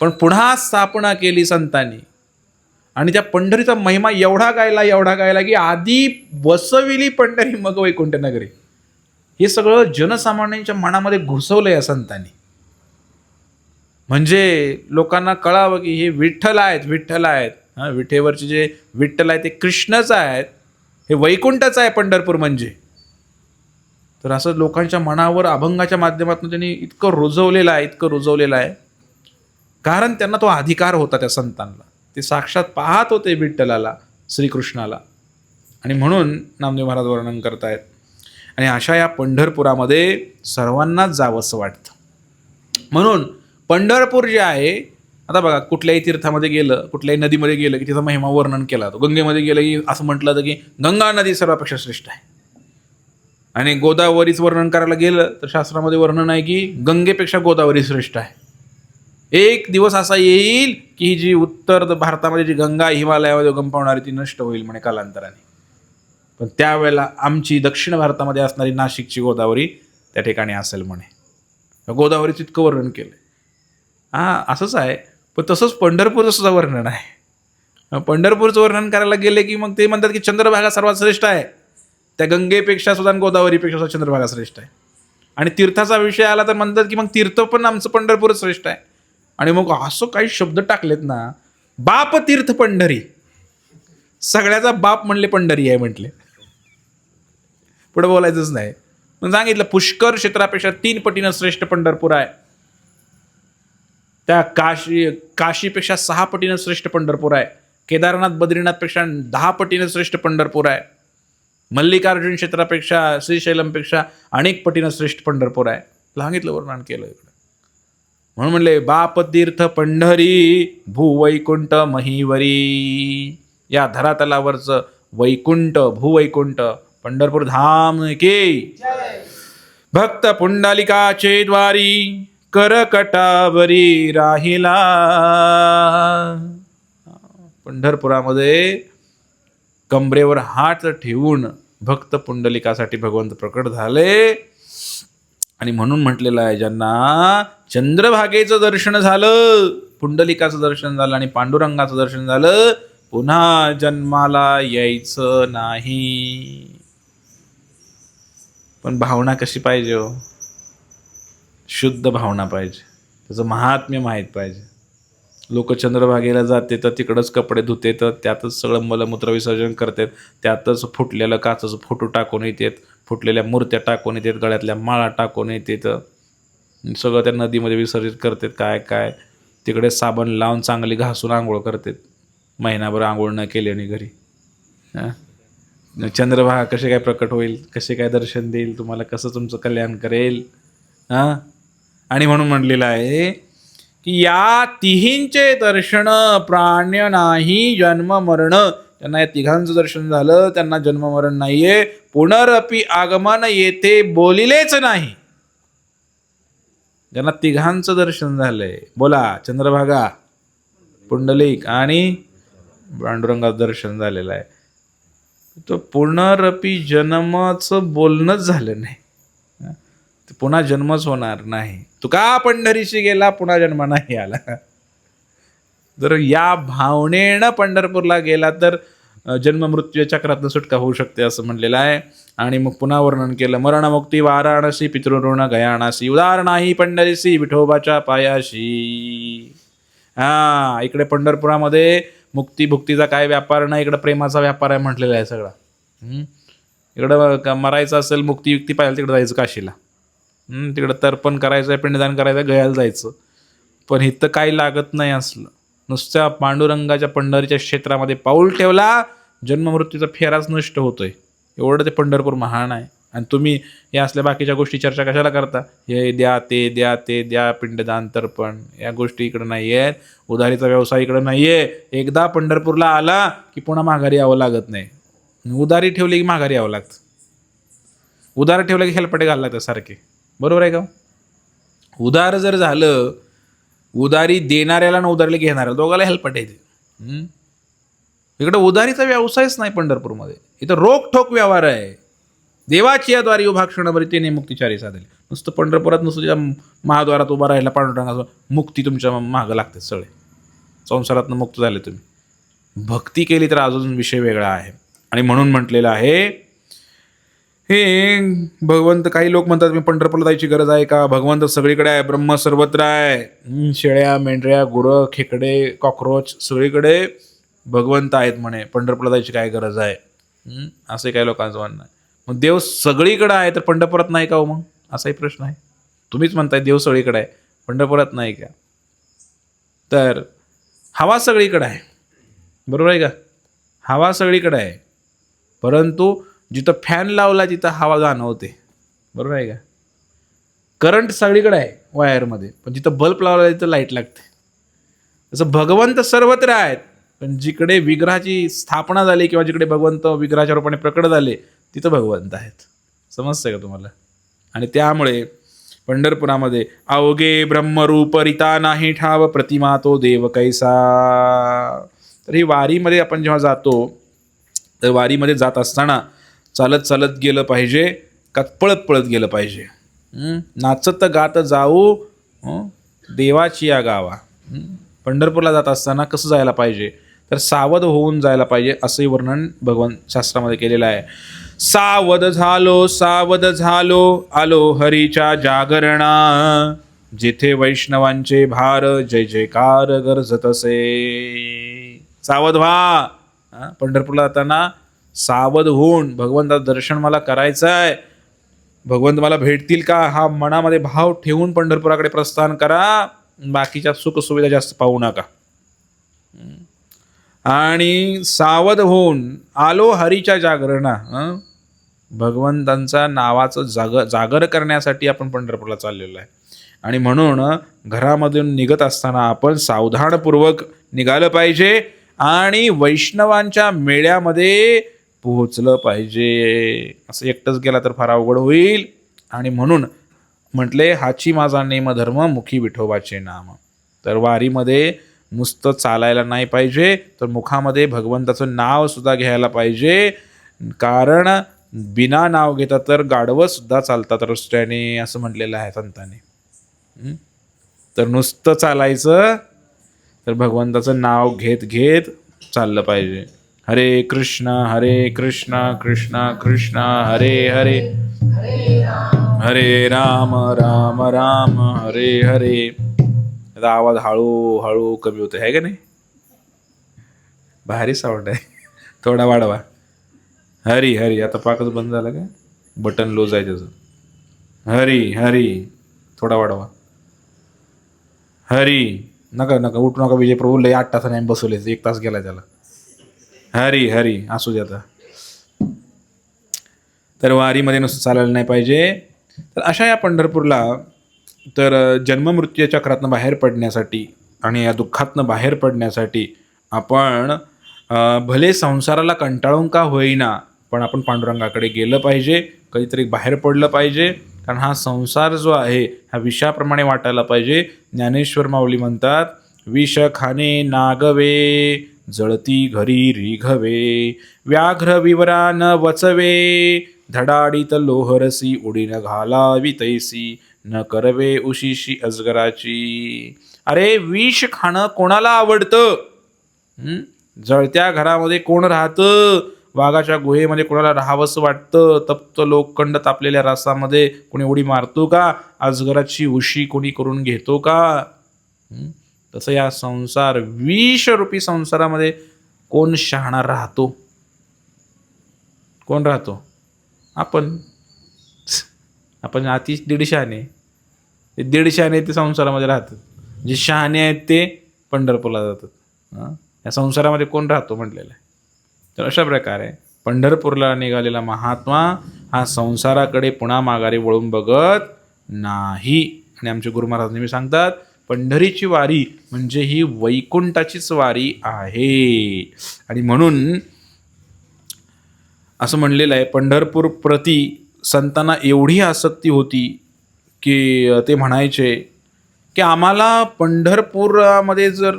पण पुन्हा स्थापना केली संतांनी. आणि त्या पंढरीचा महिमा एवढा गायला की आधी वसविली पंढरी मग वैकुंठ नगरी. हे सगळं जनसामान्यांच्या मनामध्ये घुसवलं या संतांनी. म्हणजे लोकांना कळावं की हे विठ्ठल आहेत. विठेवरचे जे विठ्ठल आहेत ते कृष्णच आहेत, हे वैकुंठच आहे पंढरपूर म्हणजे. तर असं लोकांच्या मनावर अभंगाच्या माध्यमातून त्यांनी इतकं रुजवलेलं आहे. कारण त्यांना तो अधिकार होता त्या संतांना. ते साक्षात पाहत होते विठ्ठलाला, श्रीकृष्णाला. आणि म्हणून नामदेव महाराज वर्णन करतायत. आणि अशा या पंढरपुरामध्ये सर्वांनाच जावंसं वाटतं. म्हणून पंढरपूर जे आहे, आता बघा, कुठल्याही तीर्थामध्ये गेलं, कुठल्याही नदीमध्ये गेलं की तिचा महिमा वर्णन केला जातो. गंगेमध्ये गेलं की असं म्हटलं जातं की गंगा नदी सर्वापेक्षा श्रेष्ठ आहे. आणि गोदावरीचं वर्णन करायला गेलं तर शास्त्रामध्ये वर्णन आहे की गंगेपेक्षा गोदावरी श्रेष्ठ आहे. एक दिवस असा येईल की ही जी उत्तर भारतामध्ये जी गंगा हिमालयामध्ये उगम पावणारी ती नष्ट होईल म्हणे कालांतराने. पण त्यावेळेला आमची दक्षिण भारतामध्ये असणारी नाशिकची गोदावरी त्या ठिकाणी असेल म्हणे. गोदावरीचं इतकं वर्णन केलं. असंच आहे. पण तसंच पंढरपूरचं सुद्धा वर्णन आहे. पंढरपूरचं वर्णन करायला गेले की मग ते म्हणतात की चंद्रभागा सर्वात श्रेष्ठ आहे. त्या गंगेपेक्षा सुद्धा गोदावरीपेक्षा सुद्धा चंद्रभागा श्रेष्ठ आहे. आणि तीर्थाचा विषय आला तर म्हणतात की मग तीर्थ पण आमचं पंढरपूरच श्रेष्ठ आहे. आणि मग असं काही शब्द टाकलेत ना, बाप तीर्थ पंढरी, सगळ्याचा बाप म्हणले पंढरी आहे म्हटले. पुढे बोलायचंच नाही. मग सांगितलं पुष्कर क्षेत्रापेक्षा 3 पटीनं श्रेष्ठ पंढरपूर आहे. त्या काशीपेक्षा 6 पटीनं श्रेष्ठ पंढरपूर आहे. केदारनाथ बद्रीनाथपेक्षा 10 पटीनं श्रेष्ठ पंढरपूर आहे. मल्लिकार्जुन क्षेत्रापेक्षा, श्रीशैलमपेक्षा अनेक पटीनं श्रेष्ठ पंढरपूर आहे. सांगितलं, वर्णन केलं इकडं. म्हणून म्हणले बाप तीर्थ पंढरी, भूवैकुंठ महीवरी. या धरातलावरचं वैकुंठ, भूवैकुंठ पंढरपूर धाम की. भक्त पुंडलिकाचे द्वारी, करकटावरी राहिला. पंढरपुरामध्ये कमरेवर हात ठेवून भक्त पुंडलिकासाठी भगवंत प्रकट झाले. आणि म्हणून म्हटलेलं आहे, ज्यांना चंद्रभागेचं दर्शन झालं, पुंडलिकाचं दर्शन झालं आणि पांडुरंगाचं दर्शन झालं, पुन्हा जन्माला यायचं नाही. पण भावना कशी पाहिजे हो? शुद्ध भावना पाहिजे. त्याचं महात्म्य माहीत पाहिजे. लोक चंद्रभागेला जाते तर तिकडंच कपडे धुते, तर त्यातच सगळं मलमूत्र विसर्जन करतात, त्यातच फुटलेलं काचेचं फोटो टाकून येतात, फुटलेल्या मूर्त्या टाकून येतात, गळ्यातल्या माळा टाकून येतात, सगळं त्या नदीमध्ये विसर्जित करतात. काय तिकडे साबण लावून चांगली घासून आंघोळ करतात. महिनाभर आंघोळ न केल्याने घरी. चंद्रभागा कसे काय प्रकट होईल, कसे काय दर्शन देईल तुम्हाला, कसं तुमचं कल्याण करेल. आणि म्हणून म्हणलेलं आहे की या तिहींचे दर्शन प्राण्य नाही जन्म मरण. त्यांना या तिघांचं दर्शन झालं, त्यांना जन्म मरण नाहीये. पुनरपि आगमन येथे बोलिलेच नाही. ज्यांना तिघांचं दर्शन झालंय, बोला, चंद्रभागा, पुंडलिक आणि पांडुरंगाचं दर्शन झालेलं आहे, तो पुनरपि जन्माचं बोलणंच झालं नाही. पुन्हा जन्मच होणार नाही. तुका पंढरीशी गेला, पुन्हा जन्म नाही आला. जर या भावनेनं पंढरपूरला गेला तर जन्म मृत्यू चक्रातून सुटका होऊ शकते असं म्हणलेलं आहे. आणि मग पुन्हा वर्णन केलं, मरणमुक्ती वाराणसी, पितृऋण गयाणासी, उदार नाही पंढरीसी, विठोबाच्या पायाशी. इकडे पंढरपुरामध्ये मुक्ती भुक्तीचा काय व्यापार नाही, इकडं प्रेमाचा व्यापार आहे म्हटलेला आहे सगळा. इकडं मरायचं असेल, मुक्ती युक्ती पाहिजे तिकडं जायचं काशीला. तिकडं तर्पण करायचं आहे, पिंडदान करायचं आहे, गयाला जायचं. पण इथं काही लागत नाही असलं. नुसत्या पांडुरंगाच्या पंढरीच्या क्षेत्रामध्ये पाऊल ठेवला, जन्ममृत्यूचा फेराच नष्ट होतोय. एवढं ते पंढरपूर महान आहे. आणि तुम्ही या असल्या बाकीच्या गोष्टी चर्चा कशाला करता? हे द्या, ते द्या, ते द्या, पिंडदान, तर्पण, या गोष्टी इकडं नाही आहेत. उधारीचा व्यवसाय इकडं नाही आहे. एकदा पंढरपूरला आला की पुन्हा माघारी यावं लागत नाही. उधारी ठेवली की माघारी यावं लागतं. उधार ठेवलं की हेलपटे घालायला लागतं सारखे. बरोबर आहे का? उधार जर झालं, उधारी देणाऱ्याला आणि उधारीला घेणाऱ्याला दोघाला हेलपटे येते. इकडं उधारीचा व्यवसायच नाही पंढरपूरमध्ये. इथं रोखठोक व्यवहार आहे. देवाची या द्वारी उभा क्षणभरी ते मुक्तिचारी साधले. नुसतं पंढरपुरात नुसतं त्या महाद्वारात उभा राहिला पांडुरंगाचं, मुक्ती तुमच्या मागं लागते. सगळे संसारातनं मुक्त झाले तुम्ही. भक्ती केली तर अजून विषय वेगळा आहे. आणि म्हणून म्हटलेलं आहे, हे भगवंत, काही लोक म्हणतात मी पंढरपूरला जायची गरज आहे का? भगवंत सगळीकडे आहे, ब्रह्म सर्वत्र आहे. शेळ्या, मेंढऱ्या, गुरं, खेकडे, कॉकरोच सगळीकडे भगवंत आहेत म्हणे, पंढरपूरला जायची काय गरज आहे? असे काही लोकांचं म्हणणं आहे. मग देव सगळीकडे आहे तर पंढरपुरात नाही का हो? मग असाही प्रश्न आहे. तुम्हीच म्हणताय देव सगळीकडे आहे, पंढरपुरात नाही का? तर हवा सगळीकडे आहे. बरोबर आहे का? हवा सगळीकडे आहे, परंतु जिथं फॅन लावला तिथं हवा जाणवते. बरोबर आहे का? करंट सगळीकडे आहे वायरमध्ये, पण जिथं बल्ब लावला तिथं लाईट लागते. तसं भगवंत सर्वत्र आहेत, पण जिकडे विग्रहाची स्थापना झाली किंवा जिकडे भगवंत विग्रहाच्या रूपाने प्रकट झाले तिथं भगवंत आहेत. समजतंय का तुम्हाला? आणि त्यामुळे पंढरपुरामध्ये अवघे ब्रह्मरूप रिता नाही ठाव, प्रतिमा तो देव कैसा. तर ही वारीमध्ये आपण जेव्हा जातो, तर वारीमध्ये जात असताना चालत चालत गेलं पाहिजे का पळत पळत गेलं पाहिजे? नाचत गात जाऊ देवाची या गावा. पंढरपूरला जात असताना कसं जायला पाहिजे? तर सावध होऊन जायला पाहिजे, असंही वर्णन भगवान शास्त्रामध्ये केलेलं आहे. सावध झालो आलो हरीच्या जागरणा, जिथे वैष्णवांचे भार जय जयकार गरजत असे. सावध व्हा. पंढरपूरला जाताना सावध होऊन, भगवंताचं दर्शन मला करायचं आहे, भगवंत मला भेटतील का, हा मनामध्ये भाव ठेवून पंढरपुराकडे प्रस्थान करा. बाकीच्या सुखसुविधा जास्त पाहू नका. आणि सावध होऊन आलो हरीच्या जागरणा, भगवंतांचा नावाचं जागर करण्यासाठी आपण पंढरपूरला चाललेलो आहे. आणि म्हणून घरामधून निघत असताना आपण सावधानपूर्वक निघालं पाहिजे आणि वैष्णवांच्या मेळ्यामध्ये पोहोचलं पाहिजे. असं एकटंच गेला तर फार अवघड होईल. आणि म्हणून म्हटले, हाची माझा नेमधर्म, मुखी विठोबाचे नाम. तर वारीमध्ये नुसतं चालायला नाही पाहिजे, तर मुखामध्ये भगवंताचं नाव सुद्धा घ्यायला पाहिजे. कारण बिना नाव घेता तर गाढवं सुद्धा चालतात रस्त्याने, असं म्हटलेलं आहे संतांनी. तर नुसतं चालायचं तर भगवंताचं नाव घेत घेत चाललं पाहिजे. हरे कृष्ण कृष्ण कृष्ण हरे हरे, हरे राम राम राम हरे हरे. आता आवाज हळूहळू कमी होतो आहे का नाही? भारी साऊंड आहे, थोडा वाढवा. हरी हरी. आता पाकच बंद झाला का? बटन लूज आहे त्याचं. हरी हरी, थोडा वाढवा. हरी. नका उठू नका. विजय प्रभू लय 8 तासाने बसवले, 1 तास गेला त्याला. हरी हरी असू दे आता. तर वारीमध्ये नुसतं चालायला नाही पाहिजे. तर अशा या पंढरपूरला, तर जन्ममृत्यूच्या चक्रातनं बाहेर पडण्यासाठी आणि या दुःखातनं बाहेर पडण्यासाठी आपण भले संसाराला कंटाळून का होईना, पण आपण पांडुरंगाकडे गेलं पाहिजे, कधीतरी बाहेर पडलं पाहिजे. कारण हा संसार जो आहे हा विषाप्रमाणे वाटायला पाहिजे. ज्ञानेश्वर माऊली म्हणतात, विष खाणे नागवे, जळती घरी रिघवे, व्याघ्र विवरा न वचवे, धडाडीत लोहरसी उडीन घालावी तैसी, न करवे उशिशी अजगराची. अरे विष खाणं कोणाला आवडतं? जळत्या घरामध्ये कोण राहतं? वाघाच्या गुहेमध्ये कोणाला राहावंसं वाटतं? तप्त लोखंड तापलेल्या रसामध्ये कोणी उडी मारतो का? अजगराची उशी कोणी करून घेतो का? तसं या संसार, विषरूपी संसारामध्ये कोण शहाणा राहतो? कोण राहतो? आपण अति 150 शहाणे. ते 150 शहाणे ते संसारामध्ये राहतात. जे शहाणे आहेत ते पंढरपूरला जातात. या संसारामध्ये कोण राहतो म्हटलेलं आहे. तर अशा प्रकारे पंढरपूरला निघालेला महात्मा हा संसाराकडे पुन्हा माघारी वळून बघत नाही. आणि आमचे गुरु महाराज नेहमी सांगतात, पंढरीची वारी म्हणजे ही वैकुंठाचीच वारी आहे. आणि म्हणून असं म्हणलेलं आहे, पंढरपूर प्रती संतांना एवढी आसक्ती होती की ते म्हणायचे की आम्हाला पंढरपुरामध्ये जर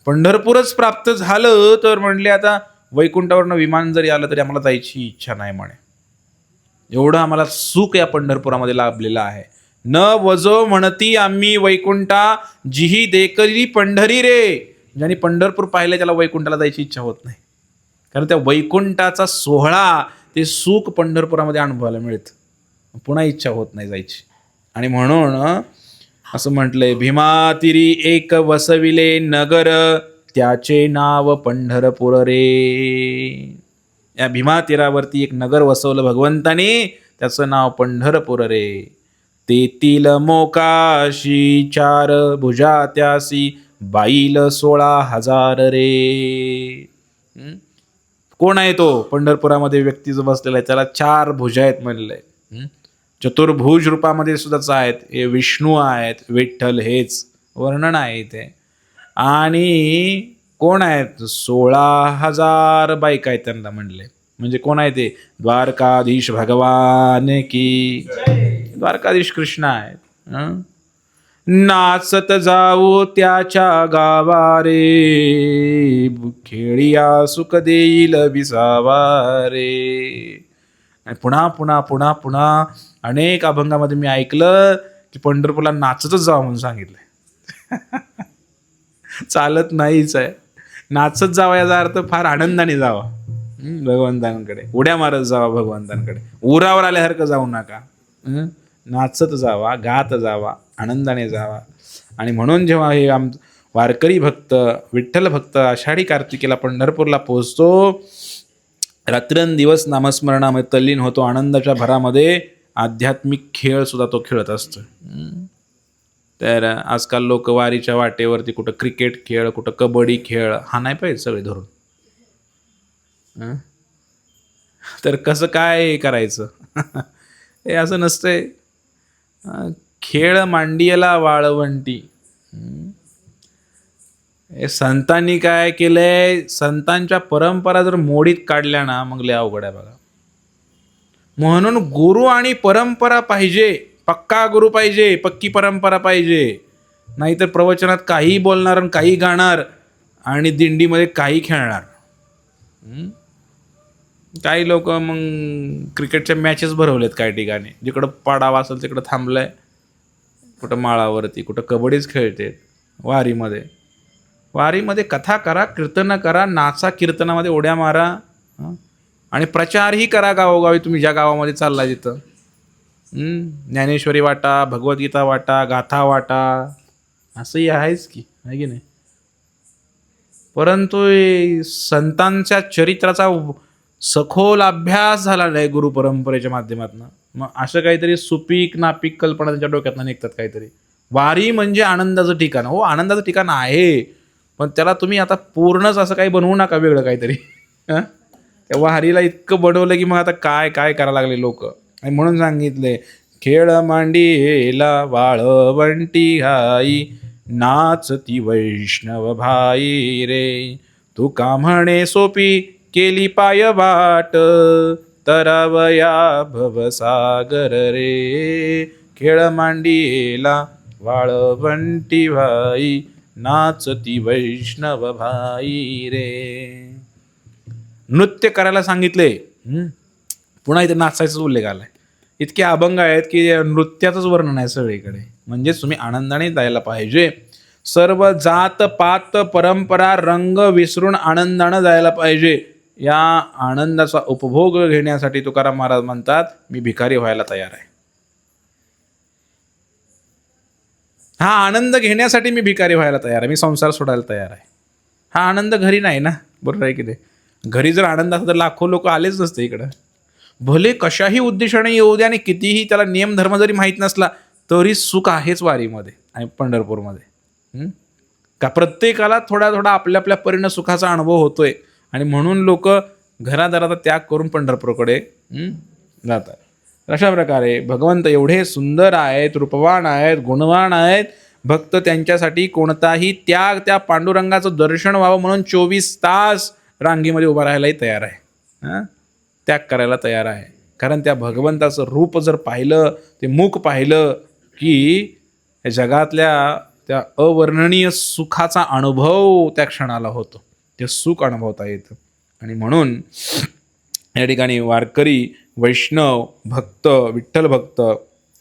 पंढरपूरच प्राप्त झालं तर म्हणले आता वैकुंठावरनं विमान जरी आलं तरी आम्हाला जायची इच्छा नाही म्हणे. एवढं आम्हाला सुख या पंढरपुरामध्ये लाभलेलं आहे. न वजो म्हणती आम्ही वैकुंठा जिही देखली पंढरी रे. ज्याने पंढरपूर पाहिलं त्याला वैकुंठाला जायची इच्छा होत नाही. कारण त्या वैकुंठाचा सोहळा, ते सुख पंढरपुरामध्ये अनुभवायला मिळतं. पुन्हा इच्छा होत नाही जायची. आणि म्हणून असं म्हटलंय, भीमातिरी एक वसविले नगर, त्याचे नाव पंढरपूर रे. या भीमा तीरावरती एक नगर वसवलं भगवंताने, त्याचं नाव पंढरपूर रे. तेथील मोकाशी चार भुजा त्यासी, बाईल 16,000 रे. कोण आहे तो पंढरपुरामध्ये व्यक्ती जो बसलेला आहे, त्याला 4 भुजा आहेत म्हणलंय. चतुर्भुज रूपामध्ये सुद्धाच आहेत. हे विष्णू आहेत, विठ्ठल, हेच वर्णन आहे इथे. आणि कोण आहेत? 16,000 बायका आहेत त्यांना म्हणले. म्हणजे कोण आहे ते? द्वारकाधीश भगवान की. द्वारकाधीश कृष्ण आहेत. नाचत जाऊ त्याच्या गावारे, खेळिया सुख देईल विसावा रे. पुन्हा पुन्हा पुन्हा पुन्हा अनेक अभंगामध्ये मी ऐकलं की पंढरपूरला नाचतच जावं म्हणून सांगितलंय. चालत नाहीच आहे, नाचत जावा याचा अर्थ फार आनंदाने जावा भगवंतांकडे, उड्या मारत जावा भगवंतांकडे. उरावर आल्यासारखं जाऊ नका, नाचत जावा, गात जावा, आनंदाने जावा. आणि म्हणून जेव्हा हे वारकरी भक्त, विठ्ठल भक्त आषाढी कार्तिकेला पंढरपूरला पोहोचतो, रात्रंदिवस नामस्मरणामध्ये तल्लीन होतो, आनंदाच्या भरामध्ये आध्यात्मिक खेळ सुद्धा तो खेळत असतो. तर आजकाल लोक वारीच्या वाटेवरती कुठं क्रिकेट खेळ, कुठं कबड्डी खेळ, हा नाही पाहिजे सगळे धरून. तर कसं काय करायचं? हे असं नसतंय. खेळ मांडियला वाळवंटी. हे संतांनी काय केलंय, संतांच्या परंपरा जर मोडीत काढल्या ना, मग लय अवघड आहे बघा. म्हणून गुरु आणि परंपरा पाहिजे, पक्का गुरु पाहिजे, पक्की परंपरा पाहिजे. नाहीतर प्रवचनात काही बोलणार आणि काही गाणार आणि दिंडीमध्ये काही खेळणार. काही लोक मग क्रिकेटच्या मॅचेस भरवलेत काही ठिकाणी, जिकडं पाडावा असेल तिकडं थांबलंय, कुठं माळावरती, कुठं कबड्डीच खेळते. वारीमध्ये कथा करा, कीर्तन करा, नाचा, कीर्तनामध्ये उड्या मारा आणि प्रचारही करा गावोगावी. तुम्ही ज्या गावामध्ये चालला तिथं ज्ञानेश्वरी वाटा, भगवद्गीता वाटा, गाथा वाटा, असंही आहेच की, आहे की नाही? परंतु संतांच्या चरित्राचा सखोल अभ्यास झाला नाही गुरु परंपरेच्या माध्यमातून. मग असं काहीतरी सुपीक नापीक कल्पना त्यांच्या डोक्यातनं निघतात काहीतरी. वारी म्हणजे आनंदाचं ठिकाण. हो, आनंदाचं ठिकाण आहे, पण त्याला तुम्ही आता पूर्णच असं काही बनवू नका वेगळं काहीतरी. त्या वारीला इतकं बनवलं की मग आता काय काय करायला लागले लोक. आणि म्हणून सांगितले, खेळ मांडीला वाळवंटी घाई, नाचती वैष्णव भाई रे. तू का म्हणे सोपी केली पाय वाट, तरावया भवसागर रे. खेळ मांडीला वाळवंटी भाई, नाचती वैष्णव भाई रे. नृत्य करायला सांगितले, पुन्हा इथे नाचायचाच उल्लेख आलाय. इतके अभंग आहेत की नृत्याचंच वर्णन आहे सगळीकडे. म्हणजेच तुम्ही आनंदाने जायला पाहिजे. सर्व जात पात परंपरा रंग विसरून आनंदानं जायला पाहिजे. या आनंदाचा उपभोग घेण्यासाठी तुकाराम महाराज म्हणतात, मी भिकारी व्हायला तयार आहे. हा आनंद घेण्यासाठी मी भिकारी व्हायला तयार आहे, मी संसार सोडायला तयार आहे. हा आनंद घरी नाही ना, बरोबर आहे की नाही? घरी जर आनंद असता तर लाखो लोक आलेच नसते इकडं. भले कशाही उद्देशाने येऊ द्या आणि कितीही त्याला नियमधर्म जरी माहीत नसला तरी सुख आहेच वारीमध्ये आणि पंढरपूरमध्ये. का प्रत्येकाला थोडा थोडा आपल्या आपल्या परीनं सुखाचा अनुभव होतोय आणि म्हणून लोक घरादाराचा त्याग करून पंढरपूरकडे जातात. अशा प्रकारे भगवंत एवढे सुंदर आहेत, रूपवान आहेत, गुणवान आहेत, भक्त त्यांच्यासाठी कोणताही त्याग, त्या पांडुरंगाचं दर्शन व्हावं म्हणून 24 तास रांगेमध्ये उभा राहायलाही तयार आहे. त्याग करायला तयार आहे. कारण त्या भगवंताचं रूप जर पाहिलं, ते मुख पाहिलं की जगातल्या त्या अवर्णनीय सुखाचा अनुभव त्या क्षणाला होतो. ते सुख अनुभवता येतं. आणि म्हणून या ठिकाणी वारकरी, वैष्णव, भक्त, विठ्ठल भक्त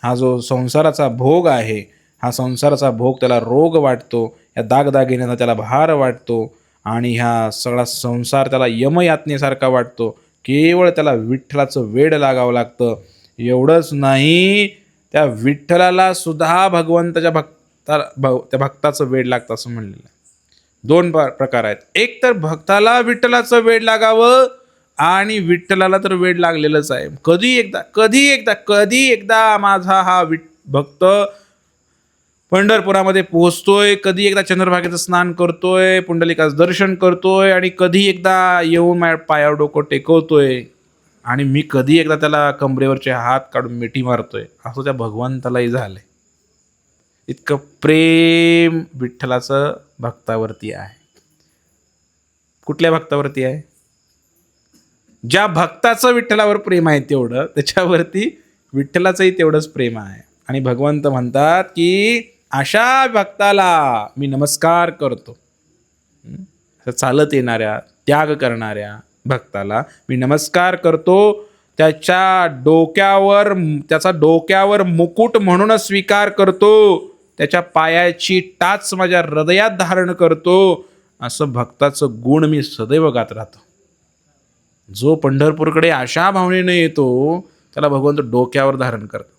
हा जो संसाराचा भोग आहे, हा संसाराचा भोग त्याला रोग वाटतो, या दागदागिन्याचा त्याला भार वाटतो आणि ह्या सगळा संसार त्याला यमयातनेसारखा वाटतो. केवळ त्याला विठ्ठलाचं वेड लागावं लागतं. एवढंच नाही, त्या विठ्ठलाला सुद्धा भगवंताच्या त्या भक्ताचं वेड लागतं असं म्हणलेलं आहे. 2 प्रकार आहेत. एक तर भक्ताला विठ्ठलाचं वेड लागावं आणि विठ्ठलाला तर वेड लागलेलंच आहे. कधी एकदा माझा हा भक्त पंढरपुरामध्ये पोहोचतोय, कधी एकदा चंद्रभागेचं स्नान करतोय, पुंडलिकाचं दर्शन करतोय आणि कधी एकदा येऊन माझ्या पायावर डोकं टेकवतोय आणि मी कधी एकदा त्याला कमरेवरचे हात काढून मिठी मारतोय, असं त्या भगवंतालाही झालंय. इतकं प्रेम विठ्ठलाचं भक्तावरती आहे. कुठल्या भक्तावरती आहे? ज्या भक्ताचं विठ्ठलावर प्रेम आहे तेवढं, त्याच्यावरती विठ्ठलाचंही तेवढंच प्रेम आहे. आणि भगवंत म्हणतात की अशा भक्ताला मी नमस्कार करतो. चालत येणाऱ्या, त्याग करणाऱ्या भक्ताला मी नमस्कार करतो. त्याचा डोक्यावर मुकुट म्हणूनच स्वीकार करतो. त्याच्या पायाची टाच माझ्या हृदयात धारण करतो. असं भक्ताचं गुण मी सदैव गात राहतो. जो पंढरपूरकडे अशा भावनेने येतो त्याला भगवंत डोक्यावर धारण करतो.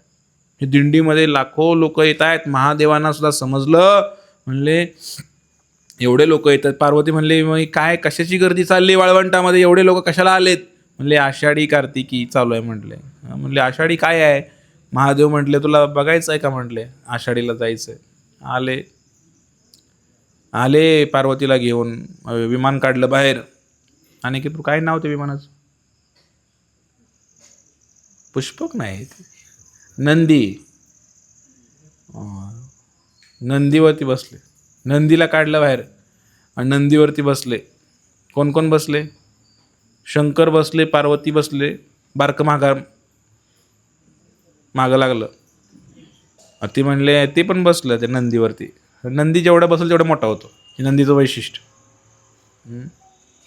हे दिंडीमध्ये लाखो लोक येत आहेत. महादेवांना सुद्धा समजलं, म्हणले एवढे लोक येतात. पार्वती म्हणले मग काय कशाची गर्दी चालली वाळवंटामध्ये, एवढे लोक कशाला आलेत? म्हणले आषाढी कार्तिकी चालू आहे. म्हणले आषाढी काय आहे? महादेव म्हटले तुला बघायचं आहे का? म्हटले आषाढीला जायचं आहे. आले पार्वतीला घेऊन, विमान काढलं बाहेर. आणि की तू काय नाव ते विमानाचं? पुष्पक नाही, नंदीवरती बसले. नंदीला काढलं बाहेर आणि नंदीवरती बसले. कोण कोण बसले? शंकर बसले, पार्वती बसले, बारकं मागं लागलं. ती म्हणले ते पण बसलं त्या नंदीवरती. नंदी जेवढा बसलं तेवढा मोठा होतो. हे नंदीचं वैशिष्ट्य,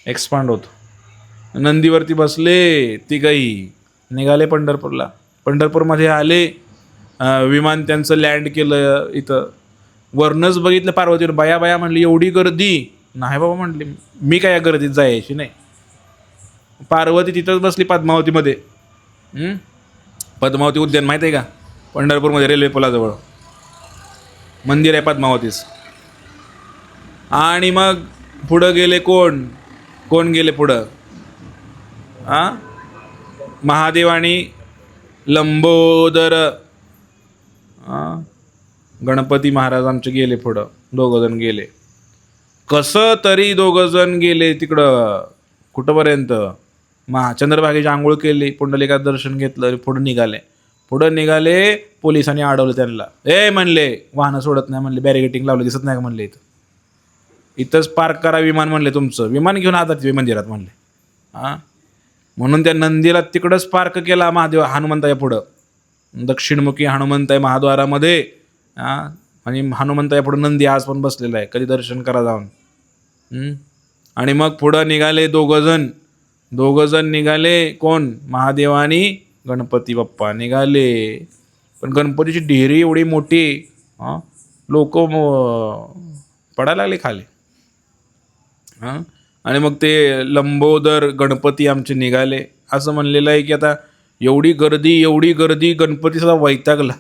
एक्सपांड होतो. नंदीवरती बसले, तिघही निघाले पंढरपूरला. पंढरपूरमध्ये आले, विमान त्यांचं लँड केलं. इथं वरनच बघितलं पार्वतीवर. बाया म्हणली एवढी गर्दी नाही बाबा, म्हटली मी काय या गर्दीत जायची नाही. पार्वती तिथंच बसली पद्मावतीमध्ये. पद्मावती उद्यान माहीत आहे का? पंढरपूरमध्ये रेल्वे पुलाजवळ मंदिर आहे पद्मावतीच. आणि मग पुढं गेले कोण गेले पुढं? महादेव आणि लंबोदर गणपती महाराज आमचे गेले पुढं. 2 जण गेले. कसं तरी 2 जण गेले तिकडं कुठंपर्यंत? चंद्रभागेची आंघोळ केली, पुंडलिकाचं दर्शन घेतलं, पुढं निघाले. पोलिसांनी अडवलं त्यांना. म्हणले वाहनं सोडत नाही म्हणले, बॅरिगेटिंग लावलं, दिसत नाही का म्हणले, इथंच पार्क करा विमान म्हणले, तुमचं विमान घेऊन आतात मंदिरात म्हणले. म्हणून त्या नंदीला तिकडंच पार्क केला महादेव हनुमंताया पुढं. दक्षिणमुखी हनुमंत आहे महाद्वारामध्ये. आणि हनुमंताया पुढं नंदी आज पण बसलेला आहे. कधी दर्शन करा जाऊन. आणि मग पुढं निघाले 2 जण निघाले. कोण? महादेव आणि गणपती बाप्पा निघाले. पण गणपतीची ढेरी एवढी मोठी, लोक पडायला लागले खाली. आणि मग ते लंबोदर गणपती आमचे निघाले. असं म्हणलेलं आहे की आता एवढी गर्दी गणपती सुद्धा वैतागला.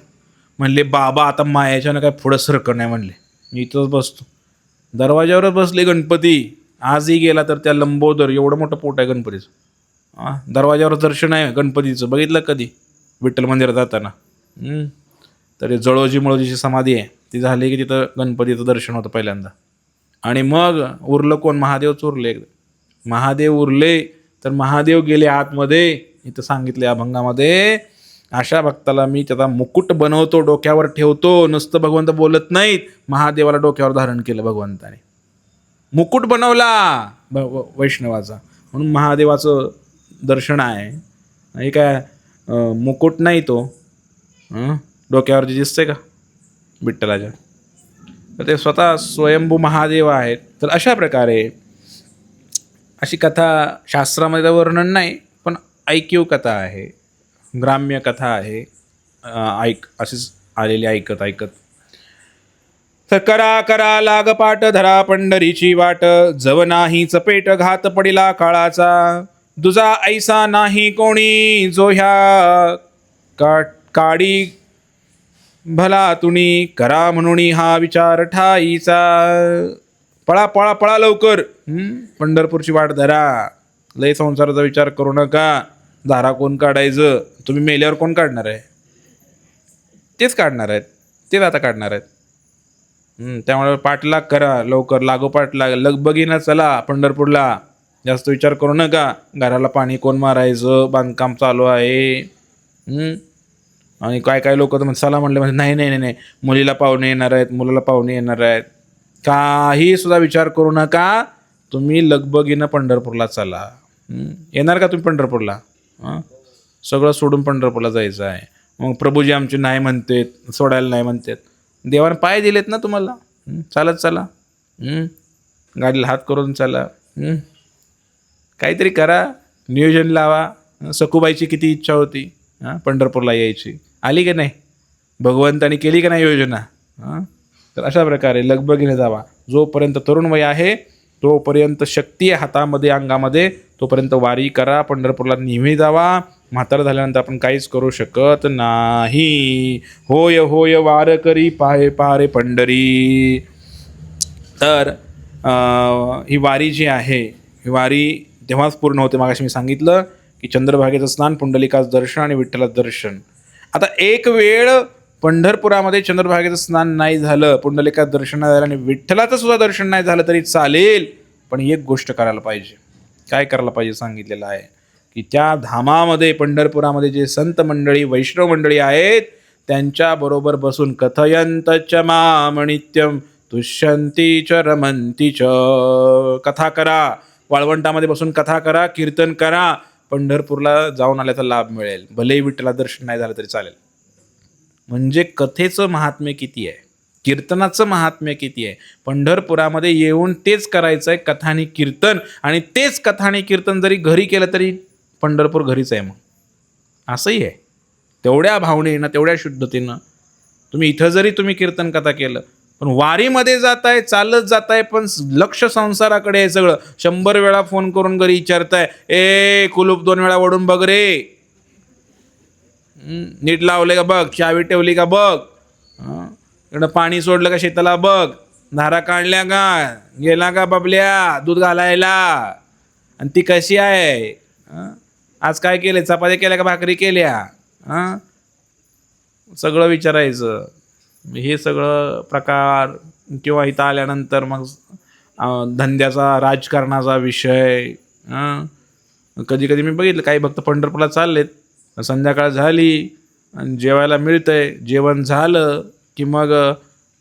म्हणले बाबा आता मायाच्यानं काय पुढं सरकं नाही म्हणले, मी इथंच बसतो. दरवाज्यावरच बसले गणपती. आजही गेला तर त्या लंबोदर, एवढं मोठं पोट आहे गणपतीचं, दरवाज्यावर दर्शन आहे गणपतीचं. बघितलं कधी विठ्ठल मंदिरात जाताना? तर जळोजी मळोजीची समाधी आहे ती झाली की तिथं गणपतीचं दर्शन होतं पहिल्यांदा. आणि मग उरलं कोण? महादेवच उरले. महादेव उरले तर महादेव गेले आतमध्ये. इथं सांगितले अभंगामध्ये, अशा भक्ताला मी त्याचा मुकुट बनवतो, डोक्यावर ठेवतो. नुसतं भगवंत बोलत नाहीत, महादेवाला डोक्यावर धारण केलं भगवंताने, मुकुट बनवला वैष्णवाचा. म्हणून महादेवाचं दर्शन आहे हे काय मुकुट नाही तो डोक्यावर जे दिसते का विठ्ठलाच्या, तर ते स्वतः स्वयंभू महादेव आहेत. तर अशा प्रकारे अशी कथा शास्त्रामध्ये वर्णन नाही, पण ऐकीव कथा आहे, ग्राम्य कथा आहे. अशीच आलेली ऐकत ऐकत. तर करा करा लागपाट, धरा पंढरीची वाट, जव नाही चपेट घात पडिला काळाचा, दुजा ऐसा नाही कोणी, जो ह्या काडी भला तुणी, करा म्हणून हा विचार ठाईचा. पळा पळा पळा लवकर, पंढरपूरची वाट धरा. लय संसाराचा विचार करू नका. दारा कोण काढायचं? तुम्ही मेल्यावर कोण काढणार आहे? तेच काढणार आहेत, तेच आता काढणार आहेत. त्यामुळे पाठलाग करा लवकर, लागोपाठ लगबगीनं चला पंढरपूरला. जास्त विचार करू नका. घराला पाणी कोण मारायचं, बांधकाम चालू आहे. आणि काय काय लोक तर चला म्हणले म्हणजे नाही नाही नाही, मुलीला पाहुणे येणार आहेत, मुलाला पाहुणे येणार आहेत. काही सुद्धा विचार करू नका. तुम्ही लगबगीनं पंढरपूरला चला. येणार का तुम्ही पंढरपूरला? सगळं सोडून पंढरपूरला जायचं आहे. मग प्रभूजी आमचे नाही म्हणतात, सोडायला नाही म्हणतात. देवाने पाय दिलेत ना तुम्हाला, चालत चला. गाडीला हात करून चला. काहीतरी करा, नियोजन लावा. सखूबाईची किती इच्छा होती पंढरपूरला यायची, आली की नाही? भगवंतानी केली का नाही योजना? तर अशा प्रकारे लगबगीने जावा. जोपर्यंत तरुण वय आहे, तोपर्यंत शक्ती आहे हातामध्ये, अंगामध्ये, तोपर्यंत वारी करा. पंढरपूरला नेहमी जावा. म्हातार झाल्यानंतर आपण काहीच करू शकत नाही. होय होय वार करी पाहे पारे पंढरी. तर ही वारी जी आहे, ही वारी तेव्हाच पूर्ण होते. मागाशी मी सांगितलं की चंद्रभागेचं स्नान, पुंडलिकाचं दर्शन आणि विठ्ठलाचं दर्शन. आता एक वेळ पंढरपुरामध्ये चंद्रभागेचं स्नान नाही झालं, पुंडलिकाचं दर्शन नाही झालं आणि विठ्ठलाचं सुद्धा दर्शन नाही झालं तरी चालेल, पण एक गोष्ट करायला पाहिजे. काय करायला पाहिजे सांगितलेलं आहे की त्या धामामध्ये, पंढरपुरामध्ये जे संत मंडळी, वैष्णव मंडळी आहेत, त्यांच्याबरोबर बसून कथयंत च माम नित्यम तुष्यंती च रमंती च, कथा करा. वाळवंटामध्ये बसून कथा करा, कीर्तन करा. पंढरपूरला जाऊन आल्याचा लाभ मिळेल. भलेही विठ्ठला दर्शन नाही झालं तरी चालेल. म्हणजे कथेचं महात्म्य किती आहे, कीर्तनाचं महात्म्य किती आहे. पंढरपुरामध्ये येऊन तेच करायचं आहे, कथानी कीर्तन. आणि तेच कथानी कीर्तन जरी घरी केलं तरी पंढरपूर घरीच आहे. मग असंही आहे. तेवढ्या भावनेनं, तेवढ्या शुद्धतेनं तुम्ही इथं जरी तुम्ही कीर्तन कथा केलं, पण वारीमध्ये जाताय, चालत जाताय, पण लक्ष संसाराकडे आहे सगळं. 100 वेळा फोन करून घरी विचारताय, ए कुलूप 2 वेळा वडून बघ रे, नीट लावले का बघ, चावी ठेवली का बघ, इकडं पाणी सोडलं का शेताला बघ, धारा काढल्या का, गेला का बबल्या दूध घालायला, आणि ती कशी आहे, आज काय केले, चपात्या केल्या का भाकरी केल्या, सगळं विचारायचं. हे सगळं प्रकार. किंवा इथं आल्यानंतर मग धंद्याचा, राजकारणाचा विषय. कधी कधी मी बघितलं काही भक्त पंढरपूरला चाललेत, संध्याकाळ झाली आणि जेवायला मिळतंय, जेवण झालं की मग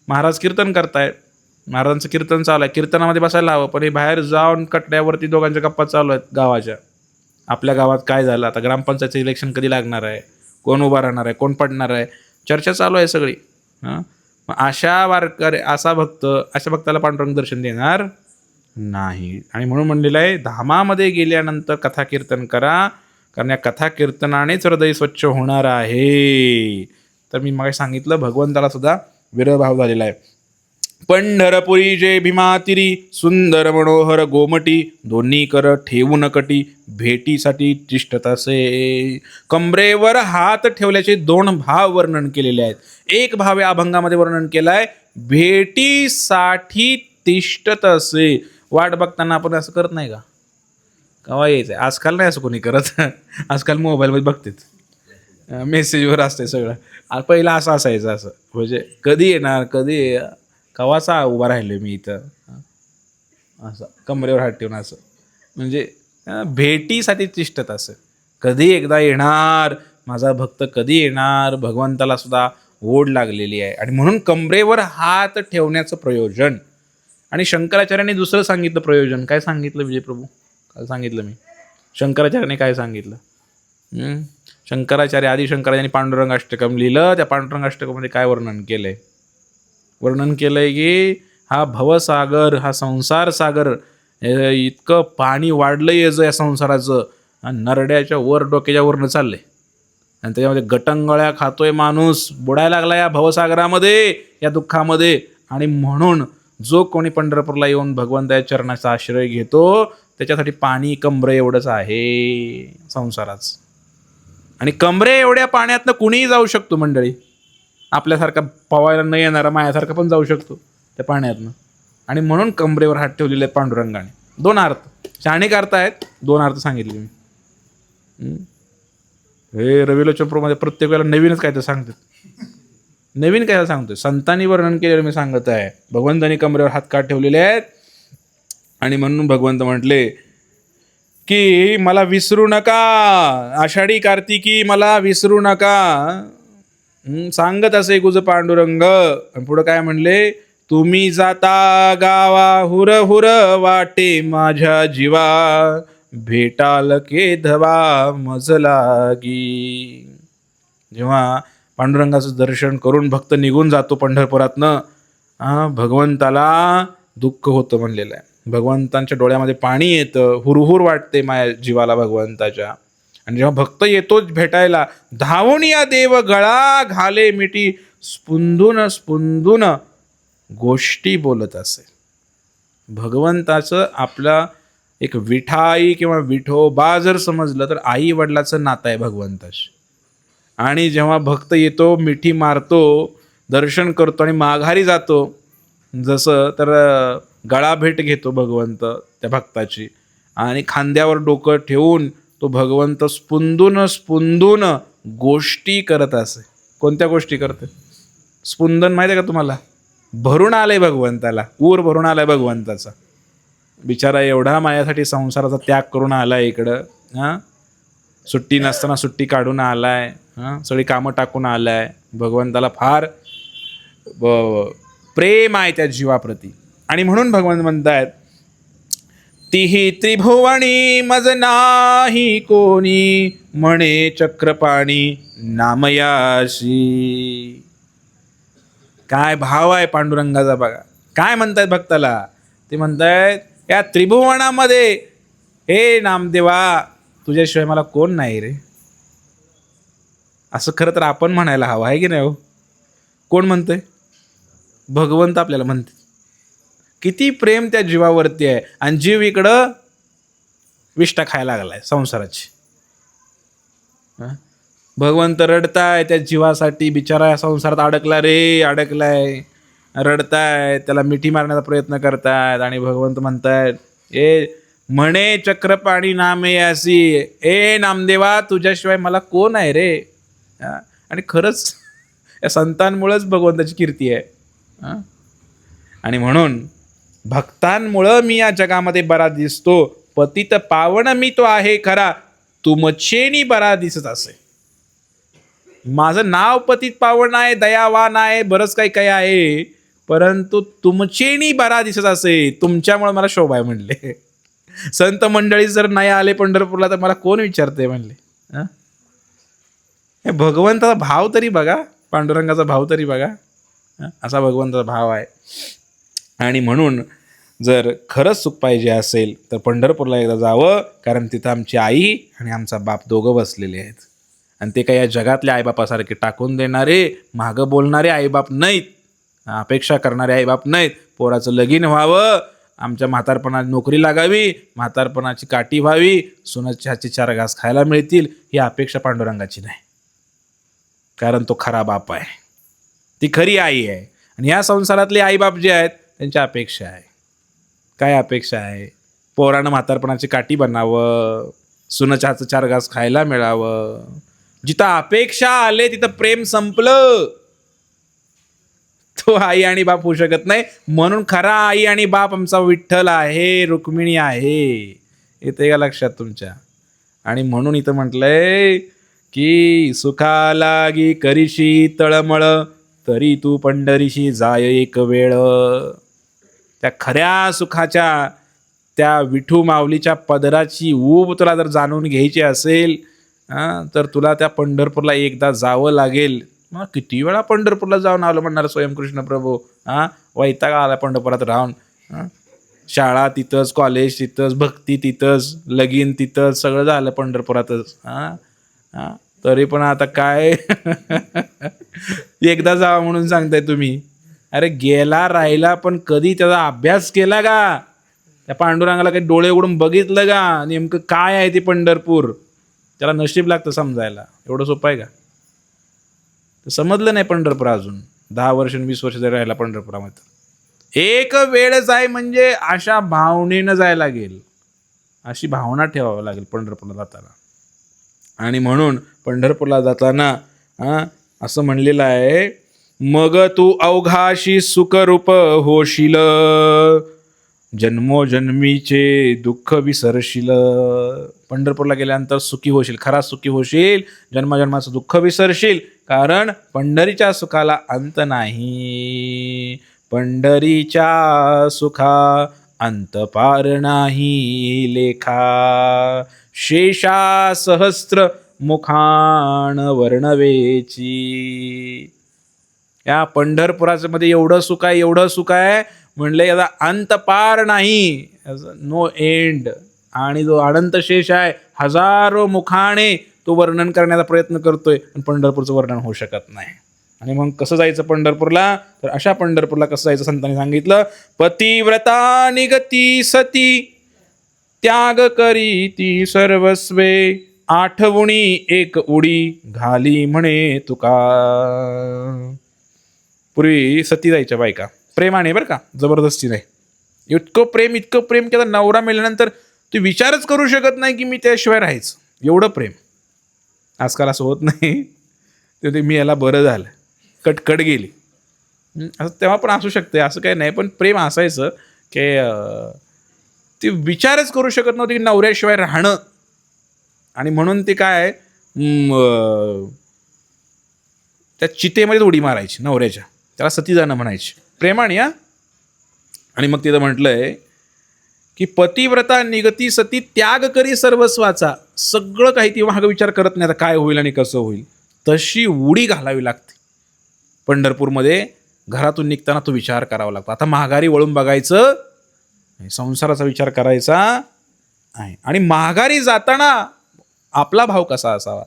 महाराज कीर्तन करतायत, महाराजांचं कीर्तन चालू आहे, कीर्तनामध्ये बसायला हवं, पण हे बाहेर जाऊन कटड्यावरती दोघांच्या गप्पा चालू आहेत गावाच्या. आपल्या गावात काय झालं, आता ग्रामपंचायतचं इलेक्शन कधी लागणार आहे, कोण उभा राहणार आहे, कोण पडणार आहे, चर्चा चालू आहे सगळी. मग अशा अशा भक्ताला पांडुरंग दर्शन देणार नाही. आणि म्हणून म्हणलेलं आहे, धामामध्ये गेल्यानंतर कथा कीर्तन करा, कारण या कथा कीर्तनानेच हृदय स्वच्छ होणार आहे. तर मी मग सांगितलं, भगवंताला सुद्धा विरहभाव झालेला आहे. पंढरपुरी जे भीमातिरी, सुंदर मनोहर गोमटी, दोन्ही कर ठेवून कटी, भेटीसाठी तिष्ठत असे. कमरेवर हात ठेवल्याचे 2 भाव वर्णन केलेले आहेत. एक भाव या अभंगामध्ये वर्णन केलाय, भेटीसाठी तिष्ठत असे. वाट बघताना आपण असं करत नाही का, केव्हा यायचं आहे, आजकाल नाही असं कोणी करत. आजकाल मोबाईलमध्ये बघतेच, मेसेजवर असते सगळं. पहिला असं असायचं, असं म्हणजे कधी येणार, कधी कवाचा उभा राहिलो मी इथं, असं कमरेवर हात ठेवून असं, म्हणजे भेटीसाठी तिष्ठत असं. कधी एकदा येणार माझा भक्त, कधी येणार. भगवंताला सुद्धा ओढ लागलेली आहे आणि म्हणून कमरेवर हात ठेवण्याचं प्रयोजन. आणि शंकराचार्यांनी दुसरं सांगितलं प्रयोजन. काय सांगितलं विजयप्रभू? काय सांगितलं मी? शंकराचार्याने काय सांगितलं? शंकराचार्य आदिशंकराचार्यांनी पांडुरंगाष्टकम लिहिलं. त्या पांडुरंगाष्टकमध्ये काय वर्णन केलंय? वर्णन केलंय की हा भवसागर, हा संसार सागर, इतकं पाणी वाढलं याचं या संसाराचं, नरड्याच्या वर डोक्याच्या वरनं चाललंय आणि त्याच्यामध्ये गटंगळ्या खातोय माणूस, बुडायला लागला या भवसागरामध्ये, या दुःखामध्ये. आणि म्हणून जो कोणी पंढरपूरला येऊन भगवंताच्या चरणाचा आश्रय घेतो त्याच्यासाठी पाणी कमरे एवढंच आहे संसाराचं. आणि कमरे एवढ्या पाण्यातनं कुणीही जाऊ शकतो मंडळी. आपल्यासारखा पवायला न येणारा माझ्यासारखा पण जाऊ शकतो त्या पाण्यातनं. आणि म्हणून कमरेवर हात ठेवलेले आहेत पांडुरंगाने. दोन अर्थ, शाणिक अर्थ आहेत, दोन अर्थ सांगितले मी. हे रविलोचन प्रोमध्ये प्रत्येक वेळेला नवीनच काय तर सांगतात. नवीन काय सांगतोय? संतांनी वर्णन केलेलं मी सांगत आहे. भगवंतांनी कमरेवर हात का ठेवलेले आहेत आणि म्हणून भगवंत म्हटले की मला विसरू नका, आषाढी कार्तिकी मला विसरू नका. सांगत असे गुज पांडुरंग. आणि पुढं काय म्हणले? तुम्ही जाता गावा हुर हुर वाटे माझ्या जीवा, भेटाल केधवा मज लागी. जेव्हा पांडुरंगाचं दर्शन करून भक्त निघून जातो पंढरपुरातनं, भगवंताला दुःख होतं म्हणलेलं आहे. भगवंतांच्या डोळ्यामध्ये पाणी येतं, हुरहुर वाटते माझ्या जीवाला भगवंताच्या. आणि जेव्हा भक्त येतोच भेटायला, धावून या देव गळा घाले मिठी, स्पुंदून स्पुंदून गोष्टी बोलत असे. भगवंताचं आपला एक विठाई किंवा विठोबा जर समजलं तर आई वडिलाचं नातं आहे भगवंताशी. आणि जेव्हा भक्त येतो, मिठी मारतो, दर्शन करतो आणि माघारी जातो, जसं तर गळा भेट घेतो भगवंत त्या भक्ताची. आणि खांद्यावर डोकं ठेवून तो भगवंत स्पुंदून स्पुंदून गोष्टी करत असे. कोणत्या गोष्टी करते? स्पुंदन माहिती आहे का तुम्हाला? भरून आलंय भगवंताला, ऊर भरून आलाय भगवंताचा. बिचारा एवढा माझ्यासाठी संसाराचा त्याग करून आलाय इकडं. सुट्टी नसताना सुट्टी काढून आलाय, सगळी कामं टाकून आलाय. भगवंताला फार प्रेम आहे त्या जीवाप्रती. आणि म्हणून भगवंत म्हणतायत, तिही त्रिभुवनी मज नाही कोणी, म्हणे चक्रपाणी नामयाशी. काय भाव आहे पांडुरंगाचा बघा. काय म्हणतायत भक्ताला? ते म्हणतायत, या त्रिभुवनामध्ये हे नामदेवा तुझ्याशिवाय मला कोण नाही रे. असं खरं तर आपण म्हणायला हवं आहे की नाही हो? कोण म्हणतंय? भगवंत आपल्याला म्हणते. किती प्रेम त्या जीवावरती आहे. आणि जीव इकडं विष्ठा खायला लागलाय संसाराची. भगवंत रडताय त्या जीवासाठी. बिचारा संसारात अडकला रे, अडकलाय, रडताय, त्याला मिठी मारण्याचा प्रयत्न करतायत. आणि भगवंत म्हणतायत, ए म्हणे चक्रपाणी नामे असी, ए नामदेवा तुझ्याशिवाय मला कोण आहे रे. आणि खरंच या संतांमुळेच भगवंताची कीर्ती आहे. आणि म्हणून भक्तांमुळं मी या जगामध्ये बरा दिसतो. पतित पावन मी तो आहे खरा, तुमचेनी बरा दिसत असे. माझं नाव पतित पावन आहे, दयावान आहे, बरंच काही काही आहे, परंतु तुमचेनी बरा दिसत असे. तुमच्यामुळे मला शोभा आहे म्हणले. संत मंडळी जर नाही आले पंढरपूरला तर मला कोण विचारते म्हणले. हे भगवंताचा भाव तरी बघा, पांडुरंगाचा भाव तरी बघा. असा भगवंताचा भाव आहे. आणि म्हणून जर खरंच सुख पाहिजे असेल तर पंढरपूरला एकदा जावं, कारण तिथं आमची आई आणि आमचा बाप दोघं बसलेले आहेत. आणि ते काही या जगातल्या आईबापासारखे टाकून देणारे, मागं बोलणारे आईबाप नाहीत, अपेक्षा करणारे आईबाप नाहीत. पोराचं लगीन व्हावं, आमच्या म्हातारपणात नोकरी लागावी, म्हातारपणाची काठी व्हावी, सुनाच्या हातचे 4 घास खायला मिळतील, ही अपेक्षा पांडुरंगाची नाही. कारण तो खरा बाप आहे, ती खरी आई आहे. आणि या संसारातले आईबाप जे आहेत त्यांच्या अपेक्षा आहे. काय अपेक्षा आहे? पोरानं म्हातारपणाची काठी बनावं, सुनाच्या हातचं 4 घास खायला मिळावं. जिथं अपेक्षा आले तिथं प्रेम संपलं. तो आई आणि बाप होऊ शकत नाही. म्हणून खरा आई आणि बाप आमचा विठ्ठल आहे, रुक्मिणी आहे. येते का लक्षात तुमच्या? आणि म्हणून इथं म्हटलंय की सुखा लागी करीशी तळमळ, तरी तू पंढरीशी जाय एक वेळ. त्या खऱ्या सुखाच्या, त्या विठू माऊलीच्या पदराची ऊब तुला जर जाणून घ्यायची असेल तर तुला त्या पंढरपूरला एकदा जावं लागेल. मग किती वेळा पंढरपूरला जाऊन आलो म्हणणार स्वयंकृष्ण प्रभू. वैताग आला पंढरपुरात राहून. शाळा तिथंच, कॉलेज तिथंच, भक्ती तिथंच, लगीन तिथंच, सगळं झालं पंढरपुरातच. तरी पण आता काय एकदा जावं म्हणून सांगताय तुम्ही. अरे गेला राहिला, पण कधी त्याचा अभ्यास केला का? त्या पांडुरंगाला काही डोळे उघडून बघितलं का नेमकं काय आहे ते पंढरपूर? त्याला नशीब लागतं समजायला. एवढं सोपं आहे का? तर समजलं नाही पंढरपूर अजून. 10 वर्ष 20 वर्ष जरी राहिला पंढरपुरामध्ये, एक वेळ जाय म्हणजे अशा भावनेनं जायला लागेल, अशी भावना ठेवावी लागेल पंढरपूरला जाताना. आणि म्हणून पंढरपूरला जाताना असं म्हणलेलं आहे, मग तू अवघाशी सुखरूप होशील, जन्मोजन्मीचे दुःख विसरशील. पंढरपूरला गेल्यानंतर सुखी होशील, खरा सुखी होशील, जन्मजन्माचं दुःख विसरशील. कारण पंढरीच्या सुखाला अंत नाही. पंढरीच्या सुखा अंत पार नाही लेखा, शेषा सहस्त्र मुखाण वर्णवेची. या पंढरपुराचं मध्ये एवढं सुख आहे, एवढं सुख आहे म्हणले याचा अंत पार नाही, नो एंड. आणि जो अनंत शेष आहे, हजारो मुखाने तो वर्णन करण्याचा प्रयत्न करतोय, पण पंढरपूरचं वर्णन होऊ शकत नाही. आणि मग कसं जायचं पंढरपूरला? तर अशा पंढरपूरला कसं जायचं संतांनी सांगितलं, पतिव्रता निगती सती, त्याग करी ती सर्वस्वे, आठवणी एक उडी घाली म्हणे तुका. पूर्वी सती जायच्या बायका प्रेमाने, बरं का, जबरदस्ती नाही. इतकं प्रेम की आता नवरा मेल्यानंतर तू विचारच करू शकत नाही की मी त्याशिवाय राहायचं, एवढं प्रेम. आजकाल असं होत नाही. ते मी याला बरं झालं, कटकट गेली, असं तेव्हा पण असू शकते, असं काही नाही. पण प्रेम असायचं की ती विचारच करू शकत नव्हती की नवऱ्याशिवाय राहणं. आणि म्हणून ते काय त्या चितेमध्ये उडी मारायची नवऱ्याच्या, त्याला सती जाणं म्हणायची प्रेमाने. आणि मग तिथं म्हटलंय की पतिव्रता निगती सती, त्याग करी सर्वस्वाचा. सगळं काही ती मागं विचार करत नाही आता काय होईल आणि कसं होईल, तशी उडी घालावी लागते पंढरपूरमध्ये. घरातून निघताना तो विचार करावा लागतो. आता माघारी वळून बघायचं, संसाराचा विचार करायचा आहे. आणि माघारी जाताना आपला भाव कसा असावा.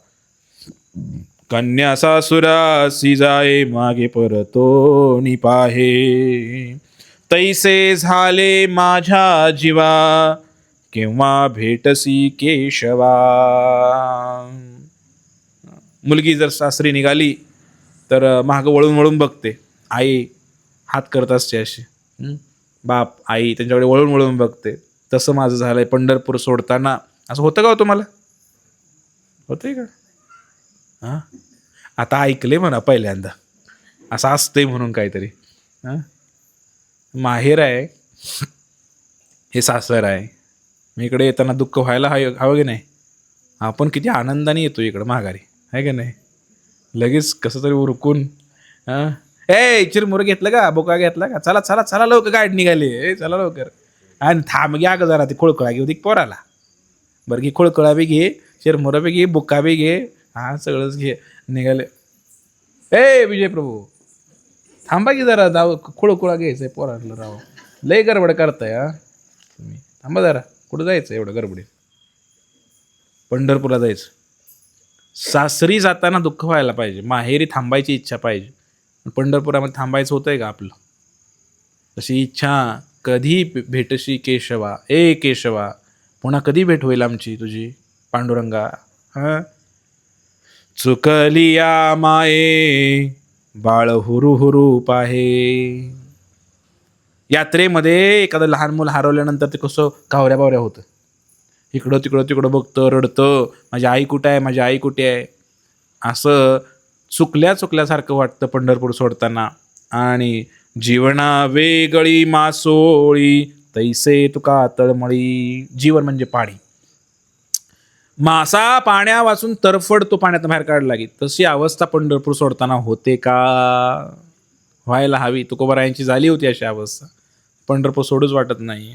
कन्या सासुरासी जाये मागे परतो निपाहे, तैसे झाले माझ्या जीवा केव्हा भेटसी केशवा. मुलगी जर सासरी निघाली तर मागं वळून वळून बघते. आई हात करत असते अशी, बाप आई त्यांच्याकडे वळून वळून बघते. तसं माझं झालंय पंढरपूर सोडताना. असं होतं का हो तुम्हाला? होतंय का? आता ऐकले म्हणा पहिल्यांदा असं असतंय म्हणून काहीतरी. माहेर आहे, हे सासर आहे. मी इकडे येताना दुःख व्हायला हवं की नाही? आपण किती आनंदाने येतो इकडं माघारी, आहे का नाही? लगेच कसं तरी उरकून चिरमुरं घेतलं का, बोका घेतला का, चला चला चला लवकर गाडी निघाली, चला लवकर. आणि थांब घ्या ग जरा, ती खोळकळा घेऊ ती पोराला. बरं घे, खोळकळा बी घे, चिरमुरं बी घे, बुक्का बी घे, सगळंच घे. निघाले. विजय प्रभू थांबा की जरा, जाऊ खोळकुळा घ्यायचंय पोराला. राव लय गडबड करताय तुम्ही, थांबा जरा. कुठं जायचं एवढं गडबडीत? पंढरपूरला जायचं. सासरी जाताना दुःख व्हायला पाहिजे, माहेरी थांबायची इच्छा पाहिजे. पंढरपुरामध्ये थांबायचं होतंय का आपलं? तशी इच्छा. कधी भेटशी केशवा, ए केशवा, पुन्हा कधी भेट होईल आमची तुझी पांडुरंगा? चुकलिया माये बाळ हुरू हुरू पाहे. यात्रेमध्ये एखादं लहान मुलं हरवल्यानंतर ते कसं कावऱ्या बावऱ्या होतं, इकडं तिकडं बघतं, रडतं, माझी आई कुठे आहे, माझी आई कुठे आहे. असं चुकल्यासारखं वाटतं पंढरपूर सोडताना. आणि जीवना वेगळी मासोळी तैसे तुका तळमळी. जीवन म्हणजे पाणी. मासा पाण्या वाचून तरफडतो पाण्यात बाहेर काढला की, तशी अवस्था पंढरपूर सोडताना होते का? व्हायला हवी. तुकोबारायांची झाली होती अशी अवस्था. पंढरपूर सोडूच वाटत नाही.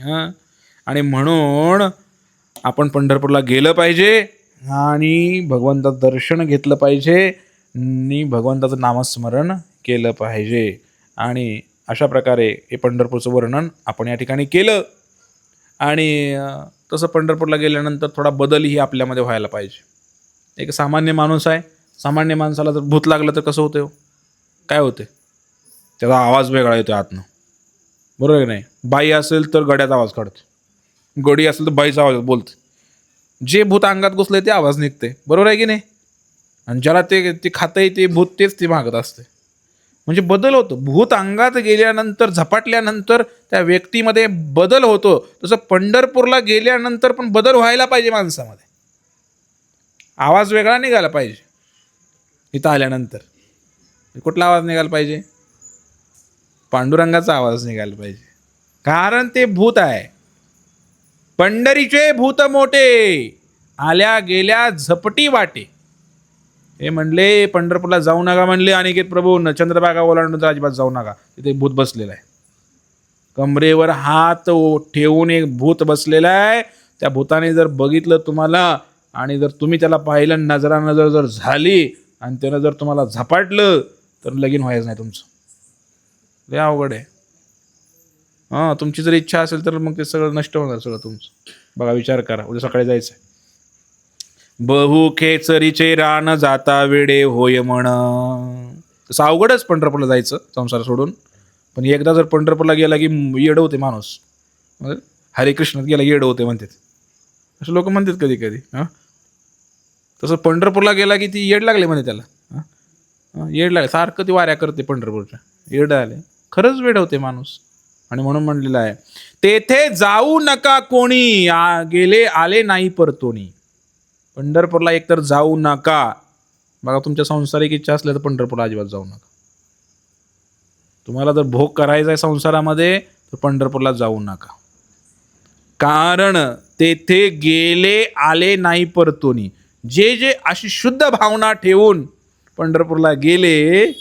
आणि म्हणून आपण पंढरपूरला गेलं पाहिजे आणि भगवंताचं दर्शन घेतलं पाहिजे आणि भगवंताचं नामस्मरण केलं पाहिजे. आणि अशा प्रकारे हे पंढरपूरचं वर्णन आपण या ठिकाणी केलं. आणि तसं पंढरपूरला गेल्यानंतर थोडा बदलही आपल्यामध्ये व्हायला पाहिजे. एक सामान्य माणूस आहे. सामान्य माणसाला जर भूत लागलं तर कसं होतं? काय होते? त्याचा आवाज वेगळा येतो आतनं. बरोबर आहे नाही? बाई असेल तर गड्याचा आवाज काढते. गडी असेल तर बाईचा आवाज बोलते. जे भूत अंगात घुसले ते आवाज निघते. बरोबर आहे की नाही? आणि ज्याला ते खातंय ते भूत तेच ते मागत असते. म्हणजे बदल होतो. भूत अंगात गेल्यानंतर झपाटल्यानंतर त्या व्यक्तीमध्ये बदल होतो. तसं पंढरपूरला गेल्यानंतर पण बदल व्हायला पाहिजे माणसामध्ये. आवाज वेगळा निघाला पाहिजे. इथं आल्यानंतर कुठला आवाज निघाला पाहिजे? पांडुरंगाचा आवाज निघाला पाहिजे. कारण ते भूत आहे. पंढरीचे भूत मोठे आल्या गेल्या झपटी वाटे. हे म्हणले पंढरपूरला जाऊ नका म्हणले अनिकेत प्रभू. चंद्रभागा ओलांडून तर अजिबात जाऊ नका. तिथे भूत बसलेला आहे. कमरेवर हात ठेवून एक भूत बसलेला आहे. त्या भूताने जर बघितलं तुम्हाला आणि जर तुम्ही त्याला पाहिलं, नजरानजर जर झाली आणि त्यानं जर तुम्हाला झपाटलं तर लगीन व्हायचं नाही तुमचं. लय अवघड आहे. तुमची जर इच्छा असेल तर मग ते सगळं नष्ट होणार सगळं तुमचं. बघा, विचार करा. उद्या सकाळी जायचं आहे. बहु खेचरीचे रान जाता वेडे होय म्हण. तसं अवघडच पंढरपूरला जायचं संसार सोडून. पण एकदा जर पंढरपूरला गेला की येडं होते माणूस. हरे कृष्णात गेला येडं होते म्हणतात. असं लोक म्हणतात कधी कधी. तसं पंढरपूरला गेला की ती येड लागले म्हणे त्याला. येड लागले. सारखं ती वाऱ्या करते पंढरपूरच्या. येड आले. खरंच वेड होते माणूस. आणि म्हणून म्हणलेलं आहे, तेथे जाऊ नका कोणी गेले आले नाही परतोनी. पंढरपूरला एकतर जाऊ नका. बघा, तुमच्या संसारिक इच्छा असल्या तर पंढरपूरला अजिबात जाऊ नका. तुम्हाला जर भोग करायचा आहे संसारामध्ये तर पंढरपूरला जाऊ नका. कारण तेथे गेले आले नाही परतोनी. जे अशी शुद्ध भावना ठेवून पंढरपूरला गेले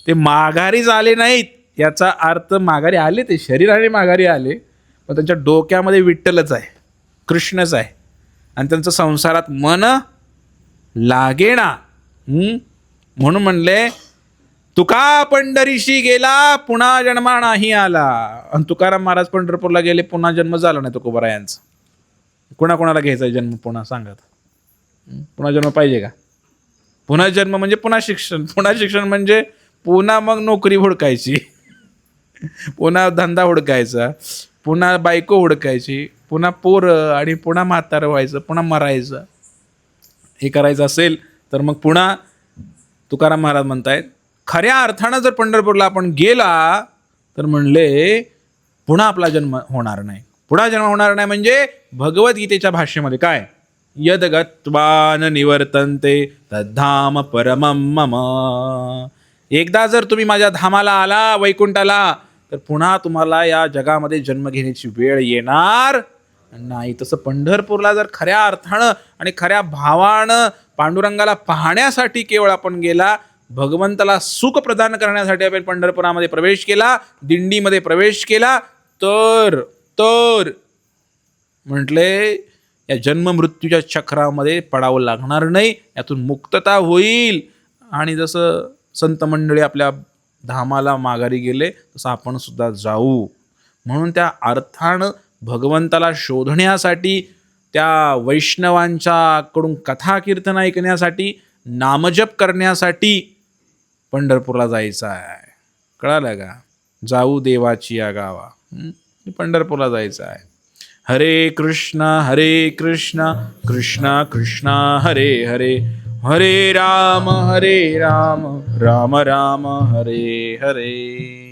ते माघारीच आले नाहीत. याचा अर्थ माघारी आले, ते शरीराने माघारी आले, पण त्यांच्या डोक्यामध्ये विठ्ठलच आहे, कृष्णच आहे. आणि त्यांचं संसारात मन लागेना. म्हणून म्हणले, तुका पंढरीशी गेला पुन्हा जन्मा नाही आला. आणि तुकाराम महाराज पंढरपूरला गेले, पुन्हा जन्म झाला नाही तुकोबारायांचा. कोणाकोणाला घ्यायचा जन्म पुन्हा सांगा. पुन्हा जन्म पाहिजे का? पुन्हा जन्म म्हणजे पुन्हा शिक्षण. पुन्हा शिक्षण म्हणजे पुन्हा मग नोकरी हुडकायची, पुन्हा धंदा हुडकायचा, पुन्हा बायको हुडकायची, पुन्हा पोरं, आणि पुन्हा म्हातारं व्हायचं, पुन्हा मरायचं. हे करायचं असेल तर मग पुन्हा तुकाराम महाराज म्हणतायत, खऱ्या अर्थानं जर पंढरपूरला आपण गेला तर म्हणले पुन्हा आपला जन्म होणार नाही. पुन्हा जन्म होणार नाही म्हणजे भगवद्गीतेच्या भाषेमध्ये काय, यद गत्वा न निवर्तन्ते तद्धाम परमं मम. एकदा जर तुम्ही माझ्या धामाला आला, वैकुंठाला, तर पुन्हा तुम्हाला या जगामध्ये जन्म घेण्याची वेळ येणार नाही. तसं पंढरपूरला जर खऱ्या अर्थानं आणि खऱ्या भावानं पांडुरंगाला पाहण्यासाठी केवळ आपण गेला, भगवंताला सुख प्रदान करण्यासाठी आपण पंढरपुरामध्ये प्रवेश केला, दिंडीमध्ये प्रवेश केला, तर म्हटले या जन्म मृत्यूच्या चक्रामध्ये पडावं लागणार नाही. यातून मुक्तता होईल. आणि जसं संत मंडळी आपल्या धामाला माघारी गेले तसं आपण सुद्धा जाऊ. म्हणून त्या अर्थानं भगवंताला शोधण्यासाठी, त्या वैष्णवांच्याकडून कथा कीर्तन ऐकण्यासाठी, नामजप करण्यासाठी पंढरपूरला जायचं आहे. कळालं का? जाऊ देवाची या गावा. पंढरपूरला जायचं आहे. हरे कृष्ण कृष्ण कृष्ण हरे हरे, हरे राम राम राम हरे हरे.